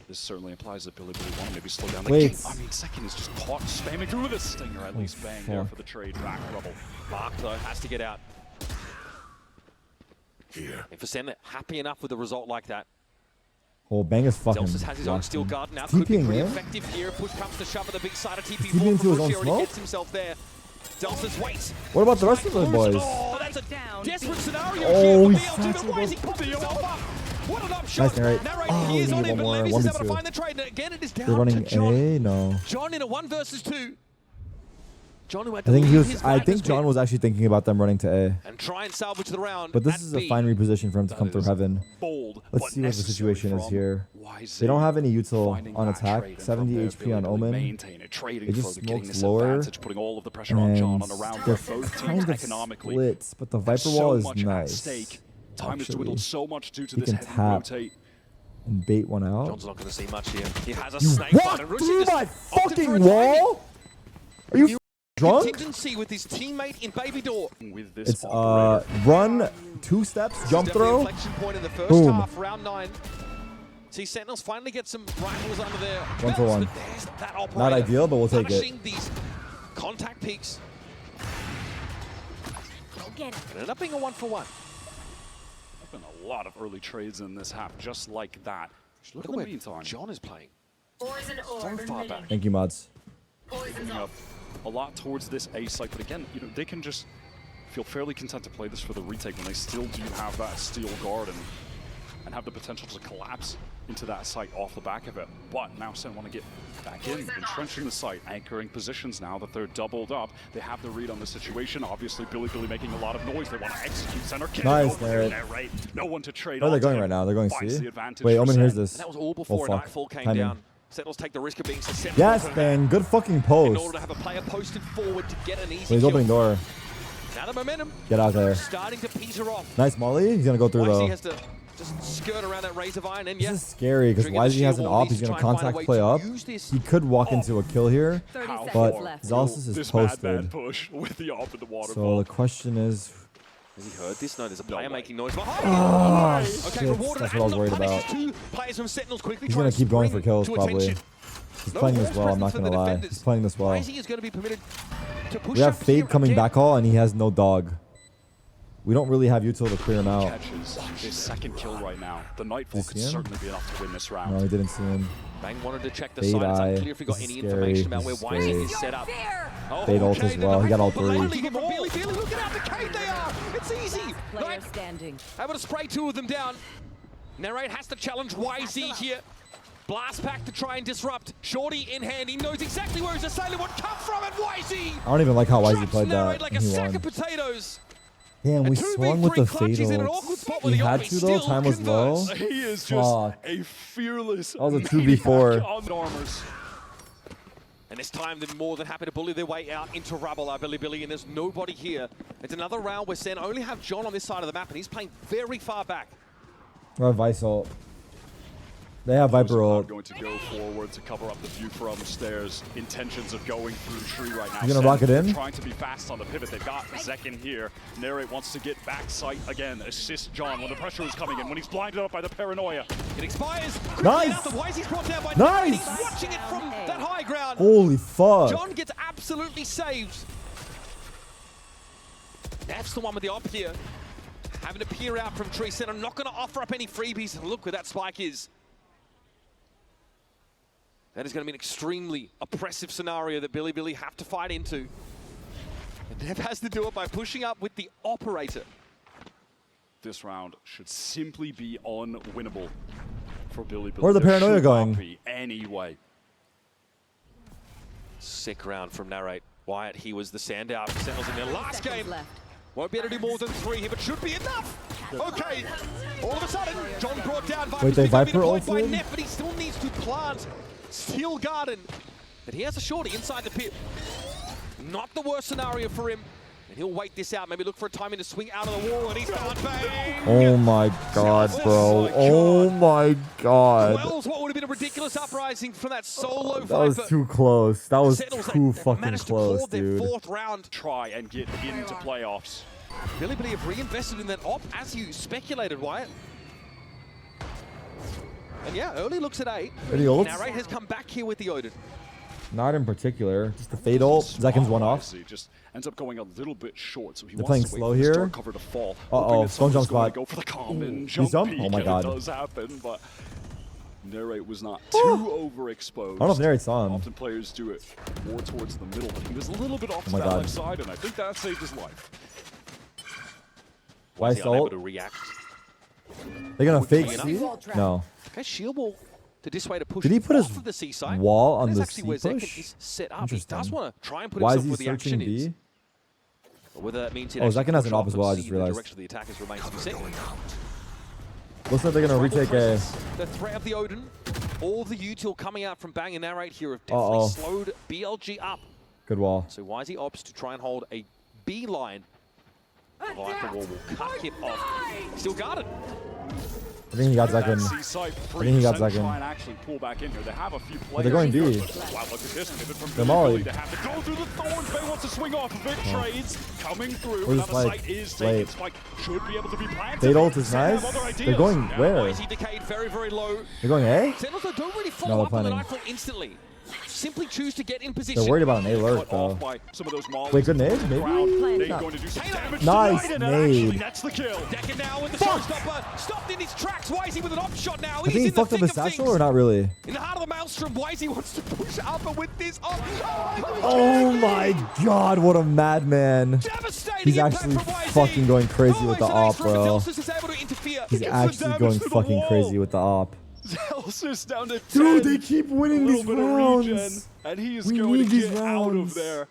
This certainly implies that BiliBili want to maybe slow down the Wait. game. I mean, second is just caught spamming through with a stinger. At least bang there for the trade back rubble. Mark though has to get out. Here. And for Sen, happy enough with a result like that. Oh, Bang is fucking. Zelsis has his own steel locked in. guard now. Could be TPing pretty there. effective here. Push comes to shove at the big side of TP4 TPing into his own He already smoke? gets himself there. Zelsis waits. What about the rest of the boys? Oh, that's a Down. desperate scenario Oh, here. he for BL2, but why is he saturated. putting himself up? What an upshot. Nice narrate. Oh, he is we on need him, but one more. Levy's is able to 1v2. find the trade. And again, it is down They're running to John. A. No. John in a 1 versus 2. John who had I to think he leave was. his I right think to John spin was actually thinking about them running to A. and try and salvage the round. But this at is a B. fine reposition for him to come That through is heaven. Bold, Let's but see what the necessary situation is from here. YZ. They don't have any util Finding on that attack. trade, and 70 from there, HP on BiliBili Omen. maintain it, trading They just further, getting smoked this lower, advantage, putting all of the pressure on John on a And round they're where both kind teams of economically splits, but the have Viper so wall is much at nice. stake. Time has actually. dwindled so much due to He this can heavy tap. rotate. And bait one out. John's not going to see much here. He has a You snake bite, walked and Rushi through just my opted for a fucking timing. wall? Are you drunk? Contingency with his teammate in Baby Door. With this It's operator. run 2 steps, jump Definitely throw. inflection point in the first Boom. half, round 9. See Sentinels finally get some rifles under their 1 for belts, 1. but there's that operator Not ideal, but we'll take it. punishing these contact peaks. Go get him. It ended up being a 1 for 1. Been a lot of early trades in this half, just like that. Look at where the meantime. John is playing. Poison So orb far emitting. back. Thank you, mods. Poison's Picking up a lot towards this A site, but again, you know, they can just feel fairly content to play this for the retake when they still do have that steel guard and have the potential to collapse into that site off the back of it. But now Sen want to get back in, entrenching the site, anchoring positions now that they're doubled up. They have the read on the situation. Obviously, BiliBili making a lot of noise. They want to execute center. Nice, Barrett. No one to trade. Where are they onto going him. right now? They're going Finds C? the advantage Wait, for Omen Sen. hears this. And that was all before fuck. Nightfall came Timing. down. Sentinels take the risk of being susceptible Yes, to that Bang. Good fucking in post. order to have a player posted forward to get an easy He's kill. opening door. Now the momentum Get out there. starting to peter off. Nice molly. He's going to go through YC though. has to just skirt around that razor vine, and This yeah, is scary because Trigger the YZ has an shield wall, op. He's needs going to to try and find a contact way play to up. use this. He could walk into a kill here. 30 How seconds But far left. Zelsis is this mad posted. push with the op in the waterfall. So the question is, Has he heard this? No, there's a player way. making noise behind oh, him. Okay, shit. rewarded That's what I was and worried punishes about. two players from Sentinels quickly He's trying going to to keep going for spring kills to probably. attention. He's No playing this force well, I'm not presence for going to the lie. defenders. He's playing this well. YZ is going to be permitted to push We have up here Fade coming again. back all, and he has no dog. We don't really have util to clear him out. Catches his second kill right now. The Nightfall Did you could see him? certainly be enough to win this round. No, he didn't see him. Bang wanted to check the Fade side. It's eye. unclear if he got This is any scary. information about where This is YZ scary. is set up. Oh, Fade ult as okay, well. the He got all Nightfall three. belatedly from BiliBili. Look at how decayed they are. It's easy. Player Night standing. able to spray two of them down. Narrate has to challenge YZ here. blast pack to try and disrupt. Shorty in hand, he knows exactly where his assailant would come from, and YZ I don't even like how YZ drops played Narrate that. like and a he sack won. of potatoes. Damn, we And 2v3 swung with the clutches in an awkward spot where fatal. We the had enemy to though. still Time was low. converts. He is just Fuck. a fearless That was a maniac 2v4. on the armors. And this time they're more than happy to bully their way out into rubble, BiliBili, and there's nobody here. It's another round where Sen only have John on this side of the map, and he's playing very far back. Or Vice ult. They have Viper ult. Going to go forward to cover up the view from stairs. Intentions of going through tree right now. You gonna rock it in? Trying to be fast on the pivot. They've got Zek in here. Narrate wants to get back sight again. Assist John when the pressure is coming in. When he's blinded up by the paranoia. It expires. Nice. Out the YZ's brought down by Nice. He's watching it from that high ground. Holy fuck. John gets absolutely saved. That's the one with the op here. Having to peer out from tree. Sen, I'm not going to offer up any freebies. And look where that spike is. That is going to be an extremely oppressive scenario that BiliBili have to fight into. And Dev has to do it by pushing up with the operator. This round should simply be unwinnable for BiliBili. Where's the There paranoia should going? not be any way. Sick round from Narrate. Wyatt, he was the standout. Sentinels in their last game. Left. Won't be able to do more than 3 here, but should be enough. Okay, all of a sudden, John brought down Viper. Wait, they Viper by ulted? Neff, but he still needs to plant Steel Garden. But he has a shorty inside the pit. Not the worst scenario for him. And he'll wait this out, maybe look for a timing to swing out of the wall, and he's found bang! Oh my god, bro. Oh my god. Wells, what would have been a ridiculous uprising from that solo That was Viper. too close. That was Sentinels, too they've fucking managed to close, call their dude. 4th round. Try and get into playoffs. BiliBili have reinvested in that op, as you speculated, Wyatt. And yeah, early looks at 8. Any ults? Narrate has come back here with the Odin. Not in particular. Just the fade ult. Zekins one off. He just ends up going a little bit short, so he They're wants playing to wait slow for the here. start cover to fall. Uh-oh, hoping that stone jump someone's going spot. to go for the common He's jump up? peek, Oh my and god. it does happen, but Narrate was not too overexposed. I don't know if Narrate's on. Often players do it more towards the middle, but he was a little bit off to my that god. left side, and I think that saved his life. Was Vice he unable ult. to react? They're gonna fake enough. C? No. Okay, shield wall to dissuade a push Did he put off his of the C side. wall on That's the actually C where Zek push? is set up. He Interesting. does want to try and put Why is himself he where the searching action is. B? But whether that means Oh, Zekin has an op as well, I just The realized. direction of the attackers remains to be seen. Looks like they're gonna retake A. The threat of the Odin, all the util coming out from Bang and Narrate here have definitely Uh-oh. slowed BLG up. Good wall. So YZ opts to try and hold a B line. The Viper wall will cut him off. Still guarded. I think he got Zekin. C-side I think he got Zekin. try and actually pull back in here. They have a few players. But they're going B. Wow, look at this pivot from They're mollied. BiliBili. They have to go through the thorns. Bay wants to swing off of it. Trades coming through. We're just Another like site is late. taken. Spike should be able to be planted. Fade ult is Sen have nice. other They're ideas. going Yeah, where? YZ decayed very, very low. They're going A? Sentinels though don't really No, follow they're up on the planning. nightfall instantly. Simply choose to get in position. They're worried about an A lurk Cut off though. by some of those mollies. Wait, good nade? Maybe? They're Nah. going to do some damage Nice tonight, and it actually nade. nets the kill. Decker now with the Fuck! showstopper. Stopped in his tracks. YZ with an op shot now. I think He's he in the fucked up thick his of satchel things. or not really? In the heart of the maelstrom, YZ wants to push up, but with this op. Oh my god, what a madman. Devastating He's impact actually from YZ. fucking going crazy with the Always op, an ace bro. from Zelsis is able to interfere. He's Gets the actually damage going to the fucking wall. crazy with the op. Celsius down to 10. Dude, they keep winning A these little bit of regen, rounds. and he is We going need to these get out of rounds. there.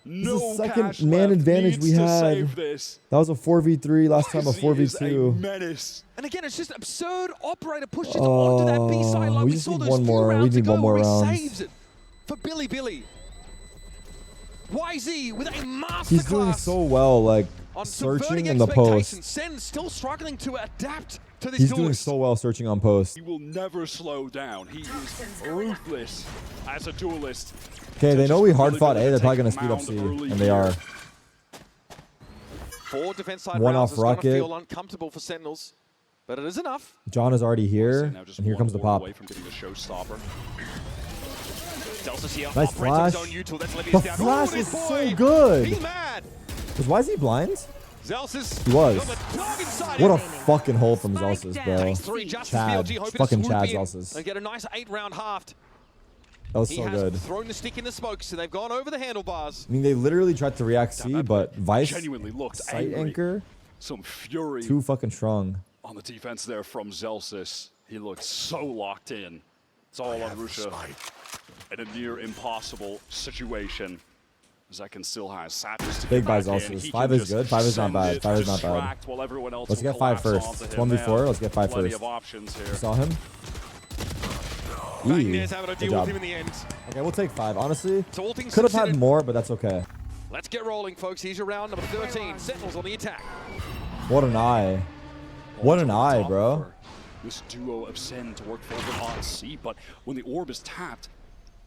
This is No the second cash man left. advantage Needs we to had. save this. That was a 4v3, last time a He is a 4v2. menace. And again, it's just absurd. Operator pushes onto that B side like we we just saw need those one few more. We rounds need ago one more where he round. saves it for BiliBili. YZ with a masterclass. He's doing so well, like on searching subverting in the expectations. post. Sen still struggling to adapt to this He's doing duelist. so well searching on post. He will never slow down. He is ruthless as a duelist. Okay, they know we hard fought A. Really They're probably take gonna speed up mound C, early and they here. are. 4 defense side One rounds off is gonna rocket. feel uncomfortable for Sentinels, but it is enough. John is already here, Now just and here one comes the more pop. away from getting the showstopper. Delta's here. Nice operates flash. his own util. That's The Levi's down. flash Oh, this is so boy. good. He's mad. Why is he blind? Zelsis. He was. on the dog inside What a him. fucking hole from Zelsis, bro. Takes 3 just as Chad. BLG hoping Fucking to swoop Chad in Zelsis. and get a nice 8-round halved. That was He so has good. thrown the stick in the smoke, so they've gone over the handlebars. I mean, they literally tried to react C, but Vice, Genuinely looked sight angry. anchor, Some fury too fucking strong. on the defense there from Zelsis. He looked so locked in. It's all on Russia in a near impossible situation. Zekin still has Satyrs to Big get buys back also. in. He 5 can is good. just 5 is not send bad. it, 5 is not bad. distract while everyone else Let's will get 5 collapse first. onto It's him. 1v4. Let's get 5 Plenty first. of options here. You saw him? Magnus having to Good deal job. with him in the end. Okay, we'll take 5. Honestly, So all things could have had considered, more, but that's okay. let's get rolling, folks. Here's your round number 13. Sentinels on the attack. What an eye. What an eye, bro. This duo of Sen to work forward on C, but when the orb is tapped,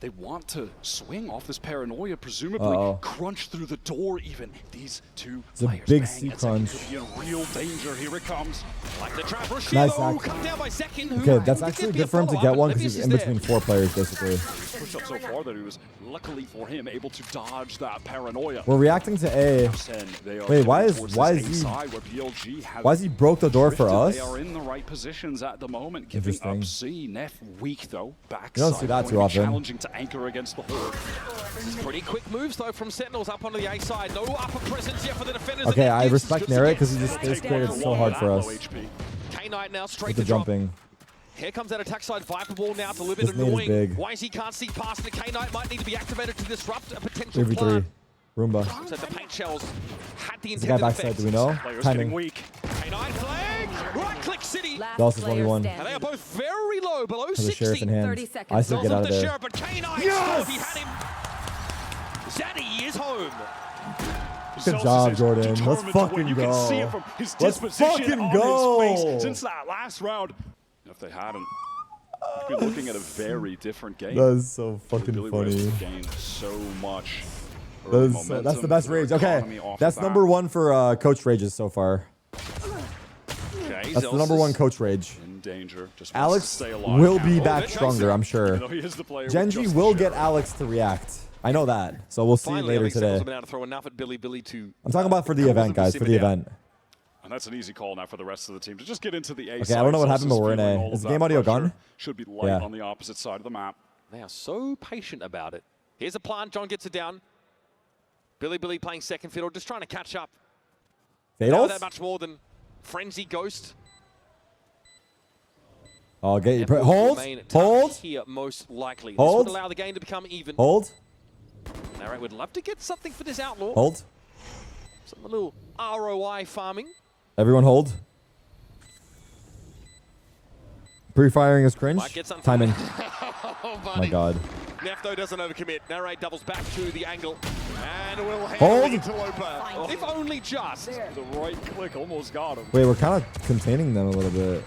they want to swing off this paranoia, presumably crunch through the door even. These two It's a players big bang, C and Zekin crunch. could be in real danger. Here it comes. Like the trap, Nice Rushido, act. come down by Zekin. who Okay, that's could actually be a good for him to follow-up, get but one because Livius he's is in there. between 4 players, basically. Pushed up so far that he was, luckily for him, able to dodge that paranoia. We're reacting to A. Sen, they are Wait, why heading is- towards why this is A he- side where BLG have Why has he broke the door for us? They are in the right positions at the moment, giving up Interesting. C. Neff weak though. Backside. You don't see that going too to be often. Challenging to anchor against the horde. Pretty quick moves, though, from Sentinels up onto the A side. No upper presence yet for the defenders. Okay, and that I gives respect just Narek a because he guess. just stays Take clear. one It's for so one hard at for low us. HP. K-Knight now straight With the to drop. jumping. Here comes that attack side Viper Ball now, it's a little bit This nade is annoying. big. YZ can't see past it. K-Knight might need to be activated to disrupt a potential 3v3. plan. Roomba. So the paint shells had the Is the guy intended backside? effect. Do we know? Players getting Timing. weak. K-Knight flag! Right-click City! Last Dallas is player 1v1. standing. And they are both very low, below Has a 60. sheriff in hand. 30 seconds. I still Tells get up out of the there. sheriff, but K-Knight, Yes! he had him. Zaddy is home. Good Zelsis job, is Jordan. Let's determined to fucking win. You can see go. it from his Let's disposition fucking on go. his face since that last round. If they hadn't, we'd be looking at a very different game. That is so fucking Billy funny. West gained so much. That's the best rage. Okay, that's number 1 for Coach Rages so far. Okay, That's the number 1 Coach Rage. In danger. Just wants Alex to stay alive will now. be Oh, back they're stronger, I'm sure. Even though he is the player with Genji just will the get sheriff. Alex to react. I know that. So we'll see Finally, later I think Sentinels today. have been able to throw enough at BiliBili to. I'm talking about for the cause event, them to guys. For simmer the down. event. And that's an easy call now for the rest of the team to just get into the A Okay, side. I don't know what Zelsis happened, but we're in feeling A. all Is of the that game audio pressure. gone? Should be light Yeah. on the opposite side of the map. They are so patient about it. Here's a plant. John gets it down. BiliBili playing second fiddle, just trying to catch up. No, Fatals? that much more than Frenzy Ghost. Oh, get That will hold, remain tough hold, here, most likely. Hold. This would allow the game to become even. hold, Narek would love to get something for this outlaw. hold. Some little ROI farming. Everyone hold. Pre-firing is cringe. Might get something. Timing. Oh, My buddy. God. Nefto doesn't overcommit. Narrate doubles back to the angle. And will Hold. hand into Lopa. If only just. The right click almost got him. Wait, we're kind of containing them a little bit.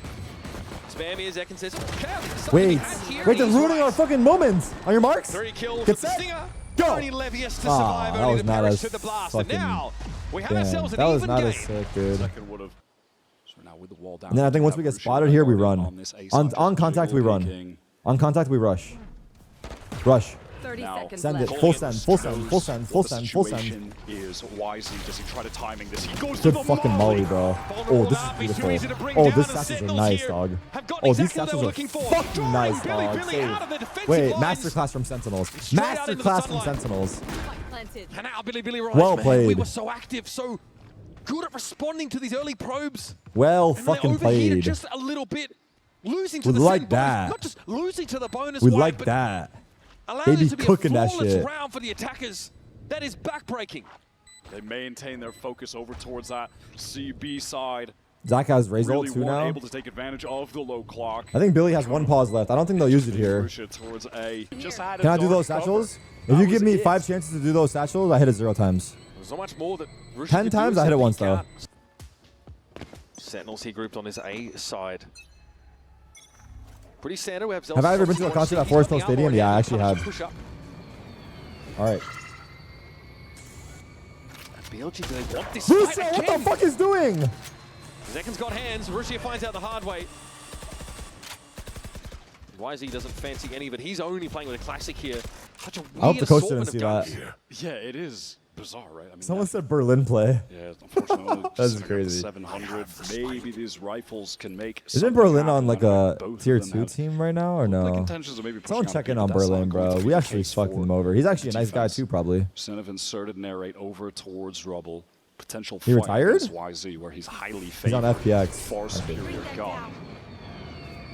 Spam is Zekin says, okay, Wait, wait, they're ruining our fucking moments. On your marks. 3 kills Get with the set. Stinger. Go. Only Levius to Ah, survive, that only was to not perish as to the blast. And fucking- now, we have Damn, ourselves an that was even not game. as sick, dude. Second would have. So now with the wall down. And then I think once we get spotted here, we run. On On contact, we run. On contact, we rush. Rush. 30 Now, seconds Send left. it. Full send. Full send. Full send. Full send. Full send. Situation is wisely. Does he try to timing this? He goes Good to the fucking molly, bro. Oh, this is beautiful. Oh, these sashes are nice, dog. Oh, these sashes are fucking nice, dog. Save. Wait, masterclass from Sentinels. Masterclass from Sentinels. Planted. And now BiliBili rise, Well man. played. We were so active, so good at responding to these early probes. Well And they fucking overheated played. just a little bit. Losing to We'd the like same bonus, that. not just losing to the bonus We wipe, like but that. allowing They it be to be cooking a that flawless shit. round for the attackers. That is backbreaking. They maintain their focus over towards that CB side. Zach has raise ult Really too weren't now. able to take advantage of the low clock. I think Billy has 1 pause left. I don't think they'll use it here. Russia towards A. Just had a Can I do dark those cover. satchels? If That you was give me it. 5 chances to do those satchels, I hit it 0 times. There's not much more that Russia 10 could do times? I hit it except once, peek though. out. Sentinels here grouped on his A side. Pretty standard. We have Have I ever been to a concert at Forest Hill Stadium? Yeah, I actually have. Push up. All right. BLG, do they want this Russia, fight what the again? fuck is doing? Zekin's got hands. Russia finds out the hard way. YZ doesn't fancy any, but he's only playing with a classic here. Such a weird I hope the coach didn't assortment of see guns. that. Yeah, it is bizarre, right? I mean, Someone that- said Berlin play. Yeah, unfortunately, That's just like crazy. 700. Maybe these rifles can make. Isn't something Berlin happen. on like I a mean, both of tier them 2 have team right now or the no? contentions of maybe Someone pushing check in out on Peter. That's Berlin, not going bro. to We be actually the case fucked for him over. He's actually a nice guy defense. too, probably. Sen have inserted narrate over towards Rubble. Potential He fight retired? against YZ, where he's highly He's on favored. FPX. Far superior gun.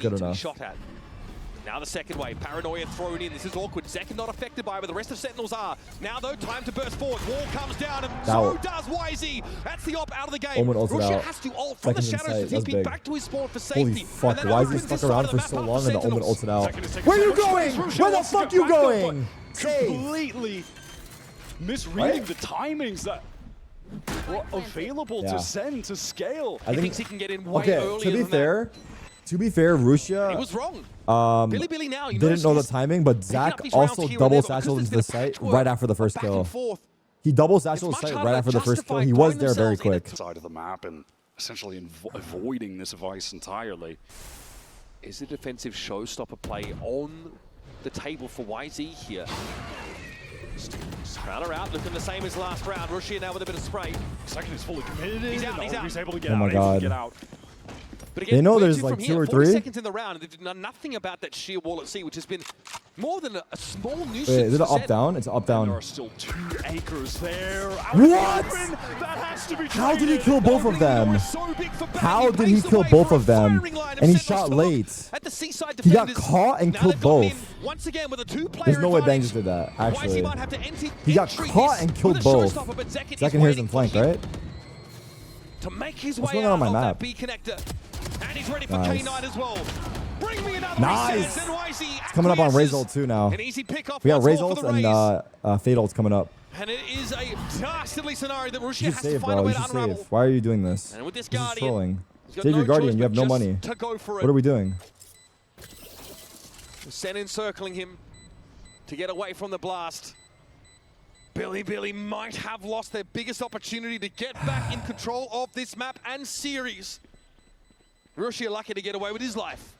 good need to be enough. shot at. Now the second wave, Paranoia thrown in. This is awkward. Zek not affected by it, but the rest of Sentinels are. Now though, time to burst forward. Wall comes down, and so does YZ. That's the op out of the game. Russia has to ult from the shadows. He's been back to his spawn for safety. Holy fuck, YZ stuck around for so long and the Omen ulted out. Where are you going? Where the fuck you going? Completely misreading the timings that were available to send to scale. I think he can get in way earlier to be fair, Russia he was wrong. BiliBili now, didn't know the timing, but Zach also double satcheled into the site right after the first kill. He double satcheled the site right after the first kill. He was there very quick. Side of the map and essentially avoiding this vice entirely. Is a defensive showstopper play on the table for YZ here? Crowder out, looking the same as last round. Russia now with a bit of spray. Second is fully committed. He's out. He's able to get out. Oh my god. But again, they know there's like 2 or 3 seconds in the round, and they've done nothing about that sheer wall at sea, which has been more than a small nuisance. Wait, is it up down? It's up down. There are still 2 anchors there. What? How did he kill both of them? How did he kill both of them? And he shot late. He got caught and killed both. Once again with a 2-player There's no way Bang just did that, actually. He got caught and killed both. Second here's in flank, right? To make his What's way going on out my of map? that B connector. And he's ready for K9 as well. Bring me another nice. YZ It's coming up on Raze ult too now. An easy pick off. We got Raze ult and Fade ult's coming up. And it is a dastardly scenario that Russia You has should to save, find a bro. way You to should unravel. save. Why are you doing this? And with this This is Guardian, trolling. got Save no your Guardian. choice You have but no just money. to go for it. What are we doing? Sen encircling him to get away from the blast. BiliBili might have lost their biggest opportunity to get back in control of this map and series. Russia lucky to get away with his life.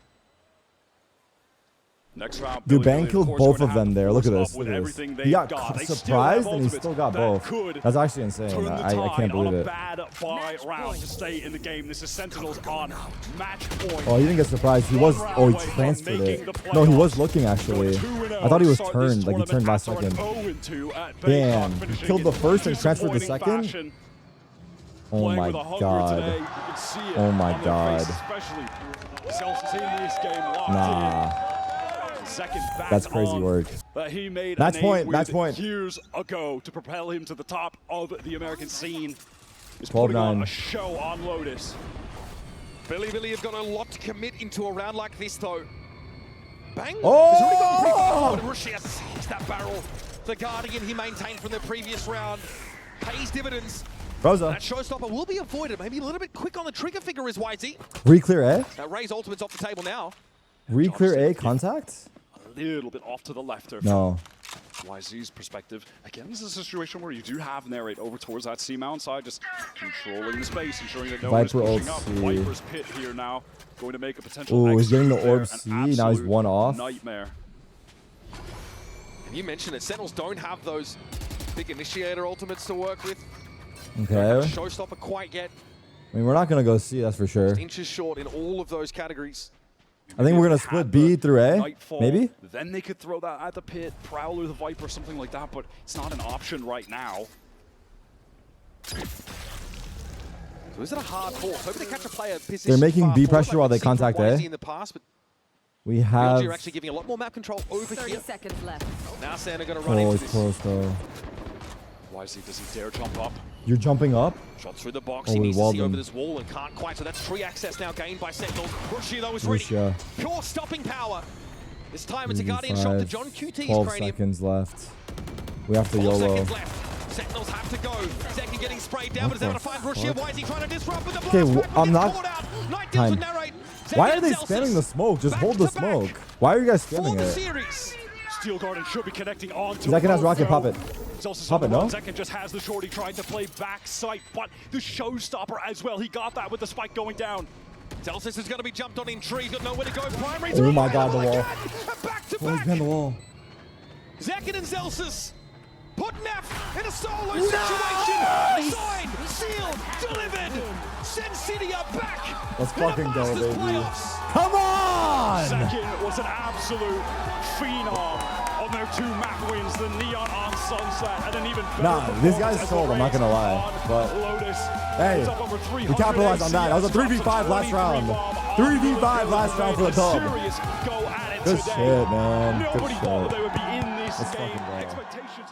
Next round, dude, Bang killed both of them there. Look at this. Look at this. He got surprised and he still got both. That's actually insane. I can't believe it. Bad buy round to stay in the game. This is Sentinels on match point. Oh, he didn't get surprised. He was. Oh, he transferred it. No, he was looking actually. I thought he was turned. Like he turned last second. Damn. He killed the first and transferred the second. Oh my god. Oh my god. Nah. That's crazy work. But he made match point. Years ago to propel him to the top of the American scene. He's 12-9. a show on Lotus. BiliBili have got a lot to commit into a round like this, though. Bang! Oh! Russia sees that barrel. The Guardian he maintained from the previous round pays dividends. Rosa. That showstopper will be avoided. Maybe a little bit quick on the trigger finger is YZ. Re-clear A? That Ray's ultimate's off the table now. Re-clear A contact? A little bit off to the left there. No. YZ's perspective. Again, this is a situation where you do have Narrate over towards that C-mount side, just controlling the space, ensuring that no one is pushing up. Viper's pit here now, going to make a potential exit. He's getting the orb there. C, now he's one off. Nightmare. And you mentioned it, Sentinels don't have those big initiator ultimates to work with. Okay. Showstopper quite yet. I mean, we're not going to go C, that's for sure. Just inches short in all of those categories. I think we're going to split B through A, Nightfall, maybe? Then they could throw that at the pit, Prowler, the Viper, something like that, but it's not an option right now. So is it a hard force? Hoping to catch a player. They're making B pressure while they contact A. In the past, but we have... are actually giving a lot more map control over 30 here. seconds left. Now Santa going to run into this. Close though. YZ, does he dare jump up? You're jumping up? Shot through the box. He needs to see over this wall and can't quite. So that's free access now gained by Sentinels. Russia though is ready. Pure stopping power. This time it's a Guardian shot to John QT's 12 cranium. seconds left. We have to 4 YOLO. seconds left. Sentinels have to go. Zeki getting sprayed down, but is able to find Russia. Why is he trying to disrupt with the blast? I'm not... Time. Why are they spamming the smoke? Just hold the smoke. Why are you guys spamming it? Steel Garden should be connecting on to Zekin has rocket, pop it. Pop it, no? Zekin just has the shorty trying to play back sight, but the showstopper as well. He got that with the spike going down. Delsis is going to be jumped on in tree. Got nowhere to go. Primary. Oh my god, the wall. Back to Oh, back. he's behind the wall. Zekin and Zelsis put Neff in a solo situation. Signed, sealed, delivered. Send City up back. Let's fucking go, baby. Playoffs. Come on! Zekin was an absolute phenom on their 2 map wins, the Neon on Sunset, and then even better. This guy's cold, I'm not gonna lie. But Lotus. hey, we capitalized on that. That was a 3v5 last round. 3v5 last round for the dub. Serious go at it Good today. shit, man. Good Nobody thought shit. they would be in this Let's game. fucking go. Expectations